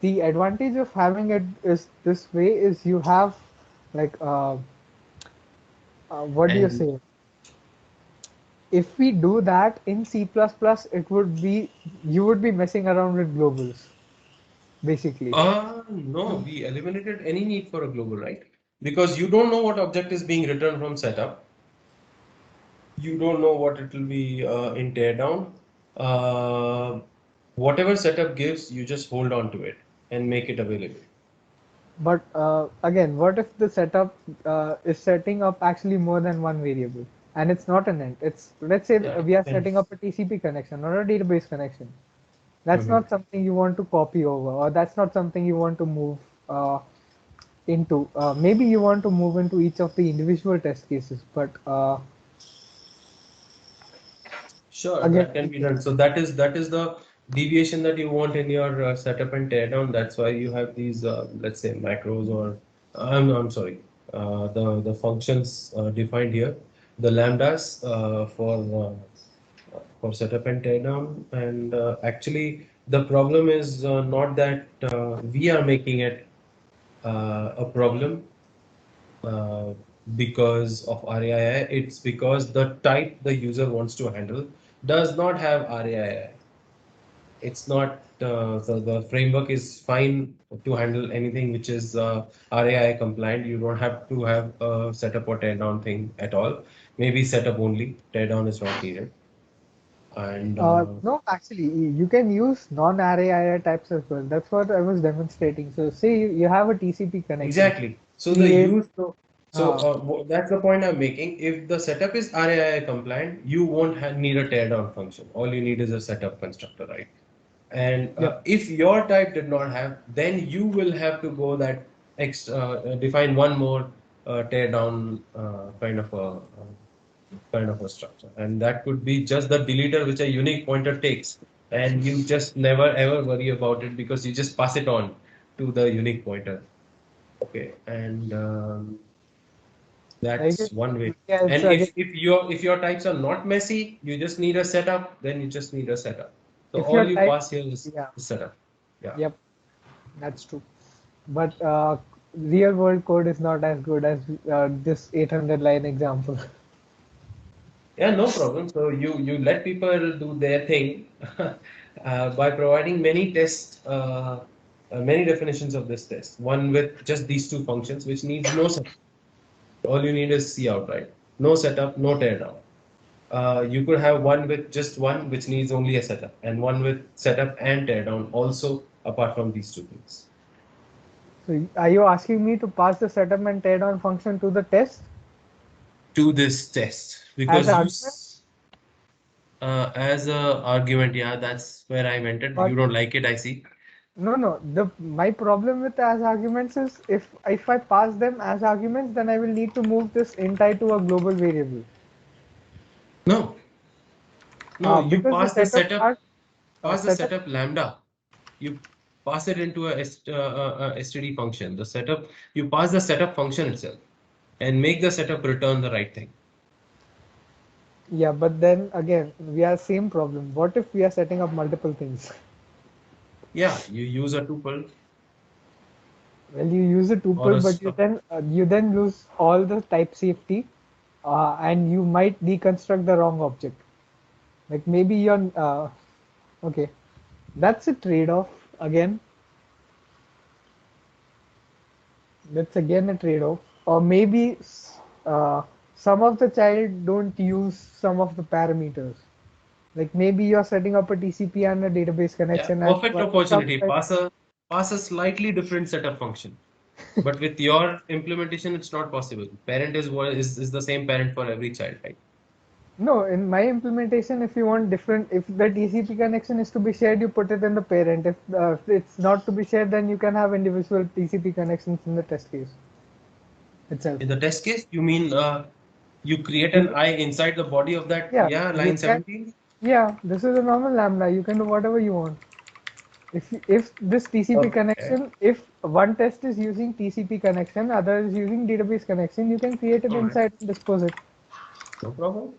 [SPEAKER 3] the advantage of having it is this way is you have like what do you
[SPEAKER 1] And
[SPEAKER 3] say? If we do that in C++, it would be you would be messing around with globals, basically.
[SPEAKER 1] no, we eliminated any need for a global, right? Because you don't know what object is being returned from setup. You don't know what it will be in teardown. Uh, whatever setup gives, you just hold on to it and make it available.
[SPEAKER 3] But again, what if the setup is setting up actually more than one variable and it's not an int? It's, let's say
[SPEAKER 1] Yeah,
[SPEAKER 3] we are
[SPEAKER 1] and
[SPEAKER 3] setting up a TCP connection or a database connection. That's
[SPEAKER 1] Mhm.
[SPEAKER 3] not something you want to copy over, or that's not something you want to move into. Maybe you want to move into each of the individual test cases, but
[SPEAKER 1] Sure,
[SPEAKER 3] again,
[SPEAKER 1] that can be done. So that is the deviation that you want in your setup and teardown. That's why you have these, let's say, macros or I'm sorry, the functions defined here, the lambdas for setup and teardown. And actually, the problem is not that we are making it a problem uh, because of RAII. It's because the type the user wants to handle does not have RAII. It's not the framework is fine to handle anything which is RAI compliant. You don't have to have a setup or tear down thing at all. Maybe setup only. Tear down is not needed. And
[SPEAKER 3] no, actually, you can use non-RAII types as well. That's what I was demonstrating. So, say you have a TCP connection.
[SPEAKER 1] exactly. So the
[SPEAKER 3] We
[SPEAKER 1] use. So
[SPEAKER 3] uh,
[SPEAKER 1] that's the point I'm making. If the setup is RAI compliant, you won't need a teardown function. All you need is a setup constructor, right? And
[SPEAKER 3] Yep.
[SPEAKER 1] if your type did not have, then you will have to go that define one more tear down kind of a structure, and that could be just the deleter which a unique pointer takes, and you just never ever worry about it because you just pass it on to the unique pointer. Okay, and
[SPEAKER 3] I guess,
[SPEAKER 1] that's one way.
[SPEAKER 3] yeah, it's
[SPEAKER 1] And
[SPEAKER 3] again,
[SPEAKER 1] if your types are not messy, you just need a setup. Then you just need a setup. So
[SPEAKER 3] if
[SPEAKER 1] all
[SPEAKER 3] your
[SPEAKER 1] you
[SPEAKER 3] type,
[SPEAKER 1] pass here is
[SPEAKER 3] yeah,
[SPEAKER 1] setup. Yeah.
[SPEAKER 3] yep, that's true. But real world code is not as good as this 800 line example.
[SPEAKER 1] Yeah, no problem. So you let people do their thing by providing many tests, many definitions of this test. One with just these two functions, which needs no setup. All you need is C out, right? No setup, no teardown. You could have one with just one, which needs only a setup, and one with setup and teardown also, apart from these two things.
[SPEAKER 3] So are you asking me to pass the setup and teardown function to the test
[SPEAKER 1] To this test,
[SPEAKER 3] as
[SPEAKER 1] because
[SPEAKER 3] an
[SPEAKER 1] you
[SPEAKER 3] argument?
[SPEAKER 1] as a argument, yeah, that's where I meant it.
[SPEAKER 3] But
[SPEAKER 1] You don't like it, I see.
[SPEAKER 3] no. My problem with as arguments is if I pass them as arguments, then I will need to move this int to a global variable.
[SPEAKER 1] No, no, you
[SPEAKER 3] Because the
[SPEAKER 1] pass the
[SPEAKER 3] setups
[SPEAKER 1] setup,
[SPEAKER 3] are
[SPEAKER 1] pass the
[SPEAKER 3] setup.
[SPEAKER 1] setup lambda. You pass it into a std function. The setup, you pass the setup function itself and make the setup return the right thing.
[SPEAKER 3] Yeah, but then again, we have same problem. What if we are setting up multiple things?
[SPEAKER 1] Yeah, you use a tuple
[SPEAKER 3] Well, you use a
[SPEAKER 1] or a
[SPEAKER 3] tuple, but
[SPEAKER 1] struct.
[SPEAKER 3] you then lose all the type safety, and you might deconstruct the wrong object. Like maybe you're okay. That's a trade-off again. That's again a trade-off. Or maybe uh, some of the child don't use some of the parameters. Like maybe you're setting up a TCP and a database
[SPEAKER 1] Yeah,
[SPEAKER 3] connection, and
[SPEAKER 1] perfect
[SPEAKER 3] some
[SPEAKER 1] opportunity.
[SPEAKER 3] child,
[SPEAKER 1] Pass a slightly different setup function. But with your implementation, it's not possible. Parent is the same parent for every child, right?
[SPEAKER 3] no, in my implementation, if you want different, if the TCP connection is to be shared, you put it in the parent. If it's not to be shared, then you can have individual TCP connections in the test case itself.
[SPEAKER 1] In the test case, you mean you create an
[SPEAKER 3] You,
[SPEAKER 1] I inside the body of that,
[SPEAKER 3] yeah,
[SPEAKER 1] yeah,
[SPEAKER 3] you
[SPEAKER 1] line
[SPEAKER 3] can.
[SPEAKER 1] 17?
[SPEAKER 3] Yeah, this is a normal lambda. You can do whatever you want. If this TCP
[SPEAKER 1] Okay,
[SPEAKER 3] connection, if one test is using TCP connection, other is using database connection, you can create it
[SPEAKER 1] all right,
[SPEAKER 3] inside and dispose it.
[SPEAKER 1] no problem.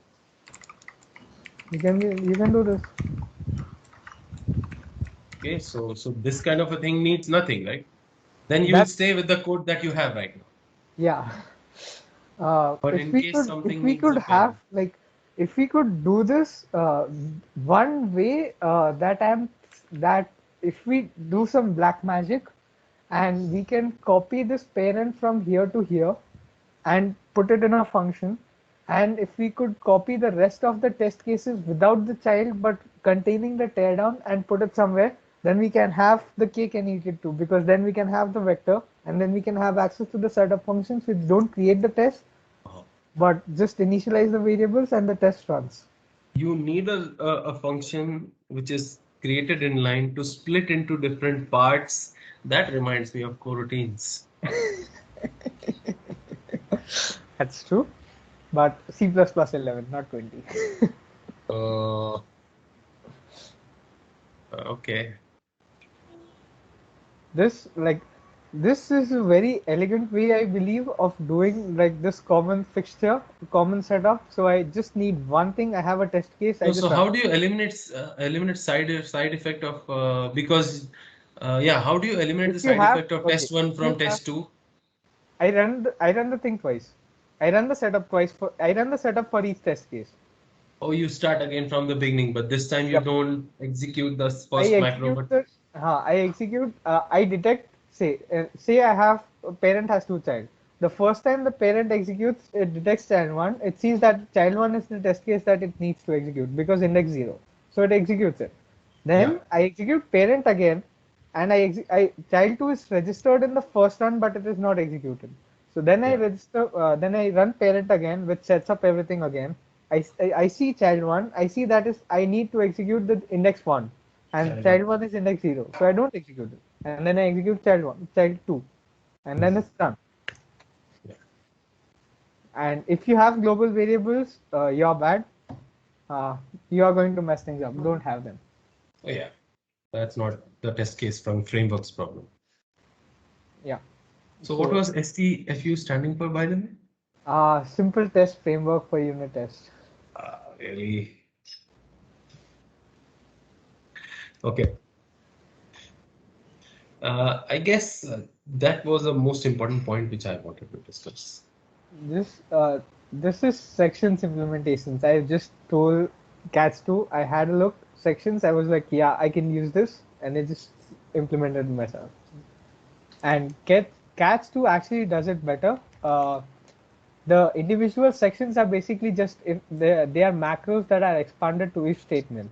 [SPEAKER 3] You can do this.
[SPEAKER 1] Okay, so this kind of a thing needs nothing, right? Then you will
[SPEAKER 3] That
[SPEAKER 1] stay with the code that you have right now.
[SPEAKER 3] yeah.
[SPEAKER 1] But
[SPEAKER 3] If
[SPEAKER 1] in case
[SPEAKER 3] if
[SPEAKER 1] something
[SPEAKER 3] we
[SPEAKER 1] needs
[SPEAKER 3] could
[SPEAKER 1] a
[SPEAKER 3] have
[SPEAKER 1] parent,
[SPEAKER 3] like if we could do this one way that if we do some black magic and we can copy this parent from here to here and put it in a function, and if we could copy the rest of the test cases without the child but containing the teardown and put it somewhere, then we can have the cake and eat it too, because then we can have the vector and then we can have access to the setup functions which don't create the test,
[SPEAKER 1] Uh-huh.
[SPEAKER 3] but just initialize the variables and the test runs.
[SPEAKER 1] You need a function which is created in line to split into different parts. That reminds me of coroutines.
[SPEAKER 3] That's true, but C++ 11, not 20.
[SPEAKER 1] Okay.
[SPEAKER 3] This is a very elegant way, I believe, of doing like this common fixture, common setup. So I just need one thing. I have a test case. I
[SPEAKER 1] So,
[SPEAKER 3] just
[SPEAKER 1] so
[SPEAKER 3] run.
[SPEAKER 1] how do you eliminate side effect of because yeah, how do you eliminate the
[SPEAKER 3] If you
[SPEAKER 1] side
[SPEAKER 3] have
[SPEAKER 1] effect of
[SPEAKER 3] okay,
[SPEAKER 1] test one
[SPEAKER 3] if
[SPEAKER 1] from
[SPEAKER 3] you
[SPEAKER 1] test
[SPEAKER 3] have,
[SPEAKER 1] two?
[SPEAKER 3] I run the thing twice. I run the setup twice for I run the setup for each test case.
[SPEAKER 1] Or you start again from the beginning, but this time you
[SPEAKER 3] Yep.
[SPEAKER 1] don't execute the
[SPEAKER 3] I
[SPEAKER 1] first macro,
[SPEAKER 3] execute
[SPEAKER 1] but
[SPEAKER 3] the I detect say I have a parent has two child. The first time the parent executes, it detects child one. It sees that child one is the test case that it needs to execute because index 0. So it executes it. Then
[SPEAKER 1] yeah.
[SPEAKER 3] I execute parent again, and I child 2 is registered in the first run, but it is not executed. So then I
[SPEAKER 1] Yeah.
[SPEAKER 3] register, then I run parent again, which sets up everything again. I see child 1. I see that is I need to execute the index 1, and child 1 is index 0. So I don't execute it, and then I execute child 1, child 2, and then it's done.
[SPEAKER 1] Yeah.
[SPEAKER 3] And if you have global variables, you're bad. You are going to mess things up. Don't have them.
[SPEAKER 1] Oh yeah, that's not the test case from frameworks problem.
[SPEAKER 3] Yeah.
[SPEAKER 1] So what was STFU standing for, by the way?
[SPEAKER 3] Simple test framework for unit test.
[SPEAKER 1] Really? Okay. I guess that was the most important point which I wanted to discuss.
[SPEAKER 3] This is sections implementations. I just told Cats 2. I had a look sections. I was like, yeah, I can use this, and I just implemented myself. And Cats 2 actually does it better. The individual sections are basically just if they are macros that are expanded to if statement.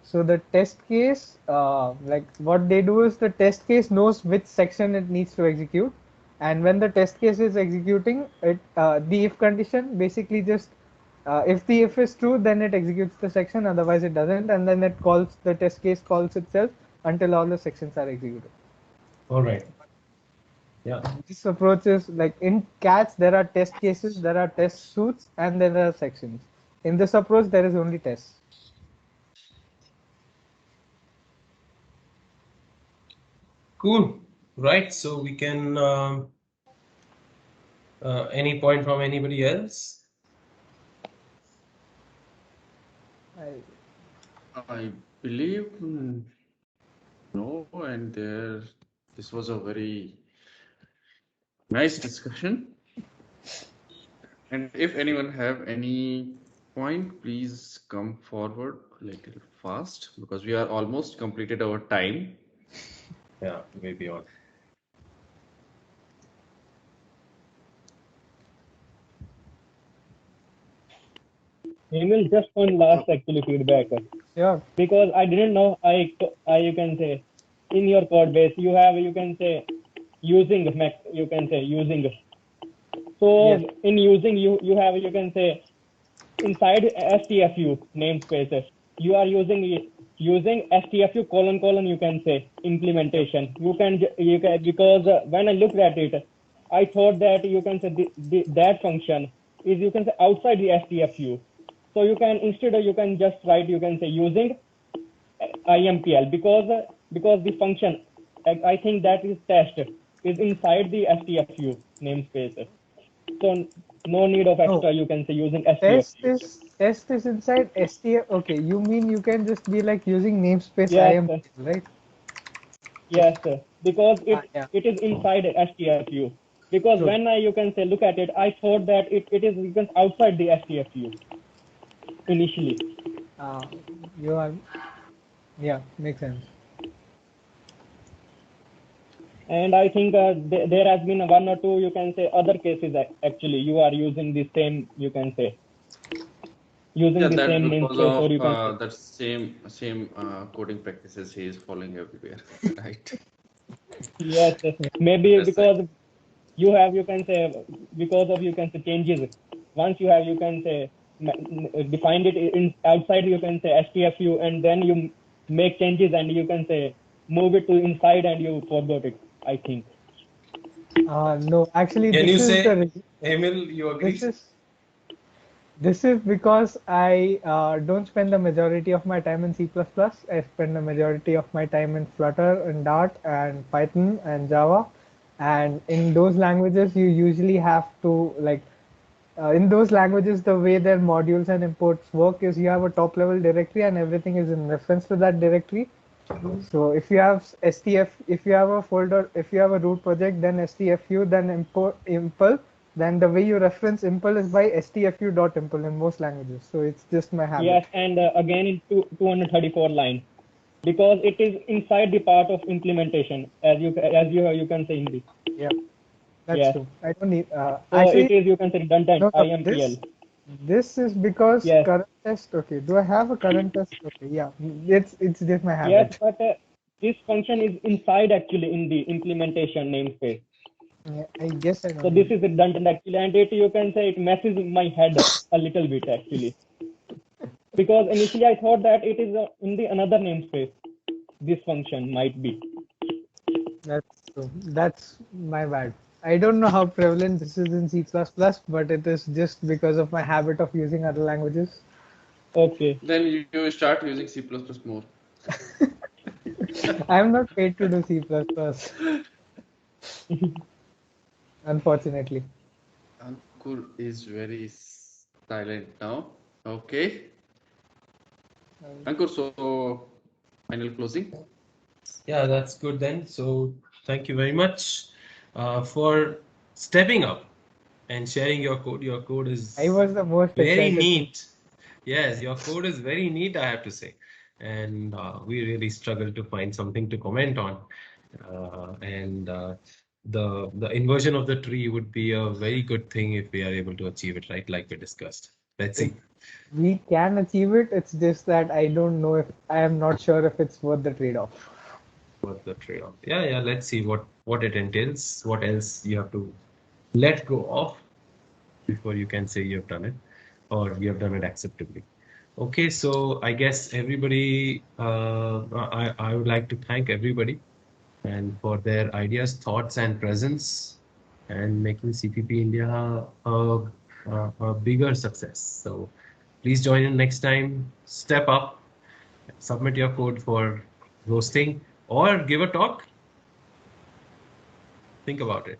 [SPEAKER 3] So the test case, like what they do is the test case knows which section it needs to execute, and when the test case is executing, the if condition basically just if the if is true, then it executes the section. Otherwise, it doesn't, and then it calls the test case calls itself until all the sections are executed.
[SPEAKER 1] All right. Yeah.
[SPEAKER 3] This approach is like in Cats there are test cases, there are test suits, and there are sections. In this approach, there is only tests.
[SPEAKER 1] Cool. Right. So we can. Any point from anybody else?
[SPEAKER 2] I believe no, and this was a very nice discussion. And if anyone have any point, please come forward a little fast because we are almost completed our time.
[SPEAKER 1] Yeah, maybe on.
[SPEAKER 4] Emil, just one last actually feedback.
[SPEAKER 3] Yeah.
[SPEAKER 4] Because I didn't know I you can say in your code base you have you can say using you can say using. So
[SPEAKER 3] Yes.
[SPEAKER 4] in using you have you can say inside STFU namespaces you are using STFU colon you can say implementation. You can because when I looked at it, I thought that you can say that function is you can say outside the STFU. So you can instead you can just write you can say using IMPL because the function I think that is test is inside the STFU namespace. So no need of extra you can say using STFU.
[SPEAKER 3] Test is inside STF. Okay, you mean you can just be like using namespace
[SPEAKER 4] Yes,
[SPEAKER 3] IMPL, right?
[SPEAKER 4] yes, because
[SPEAKER 3] Yeah.
[SPEAKER 4] it is inside STFU. Because
[SPEAKER 3] True.
[SPEAKER 4] when I you can say look at it, I thought that it is you can outside the STFU initially.
[SPEAKER 3] You are. Yeah, makes sense.
[SPEAKER 4] And I think there has been one or two you can say other cases actually you are using the same you can say using
[SPEAKER 2] Yeah,
[SPEAKER 4] the
[SPEAKER 2] that's
[SPEAKER 4] same
[SPEAKER 2] because
[SPEAKER 4] namespace or you can
[SPEAKER 2] of that same coding practices he is following everywhere, right?
[SPEAKER 4] Yes, maybe
[SPEAKER 2] That's
[SPEAKER 4] because you have, you can say, because of, you can say, changes. Once you have, you can say, defined it in outside, you can say STFU, and then you make changes and you can say move it to inside and you forgot it, I think.
[SPEAKER 3] No, actually,
[SPEAKER 1] Can you
[SPEAKER 3] this is
[SPEAKER 1] say,
[SPEAKER 3] the
[SPEAKER 1] Emil, you agree?
[SPEAKER 3] this is because I don't spend the majority of my time in C++. I spend the majority of my time in Flutter and Dart and Python and Java. And in those languages, you usually have to like in those languages, the way their modules and imports work is you have a top level directory and everything is in reference to that directory. So if you have STF, if you have a folder, if you have a root project, then STFU, then import impl, then the way you reference impl is by stfu.impl in most languages. So it's just my habit.
[SPEAKER 4] Yes, and again in 234 lines, because it is inside the part of implementation, as you can say in this.
[SPEAKER 3] Yeah, that's
[SPEAKER 4] Yes.
[SPEAKER 3] true. I don't need.
[SPEAKER 4] So
[SPEAKER 3] Actually,
[SPEAKER 4] it is, you can say, redundant,
[SPEAKER 3] no,
[SPEAKER 4] IMPL.
[SPEAKER 3] this is because
[SPEAKER 4] Yes.
[SPEAKER 3] current test. Okay, do I have a current test? Okay, yeah, it's just my habit.
[SPEAKER 4] Yes, but this function is inside actually in the implementation namespace.
[SPEAKER 3] Yeah, I guess I know.
[SPEAKER 4] So this is redundant actually, and it, you can say, it messes my head a little bit actually, because initially I thought that it is in the another namespace. This function might be.
[SPEAKER 3] That's true. That's my bad. I don't know how prevalent this is in C++, but it is just because of my habit of using other languages.
[SPEAKER 4] Okay.
[SPEAKER 2] Then you start using C++ more.
[SPEAKER 3] I'm not paid to do C++, unfortunately.
[SPEAKER 2] Ankur is very silent now. Okay. Ankur, so final closing.
[SPEAKER 1] Yeah, that's good then. So thank you very much for stepping up and sharing your code. Your code is
[SPEAKER 3] I was the most
[SPEAKER 1] very
[SPEAKER 3] excited.
[SPEAKER 1] neat. Yes, your code is very neat, I have to say. And we really struggle to find something to comment on. The inversion of the tree would be a very good thing if we are able to achieve it, right? Like we discussed. Let's see.
[SPEAKER 3] We can achieve it. It's just that I don't know if I am not sure if it's worth the trade-off.
[SPEAKER 1] What the trade-off. Yeah. Let's see what it entails. What else you have to let go of before you can say you've done it, or you have done it acceptably. Okay, so I guess everybody, I would like to thank everybody and for their ideas, thoughts, and presence, and making CPP India a bigger success. So please join in next time. Step up, submit your code for roasting, or give a talk. Think about it.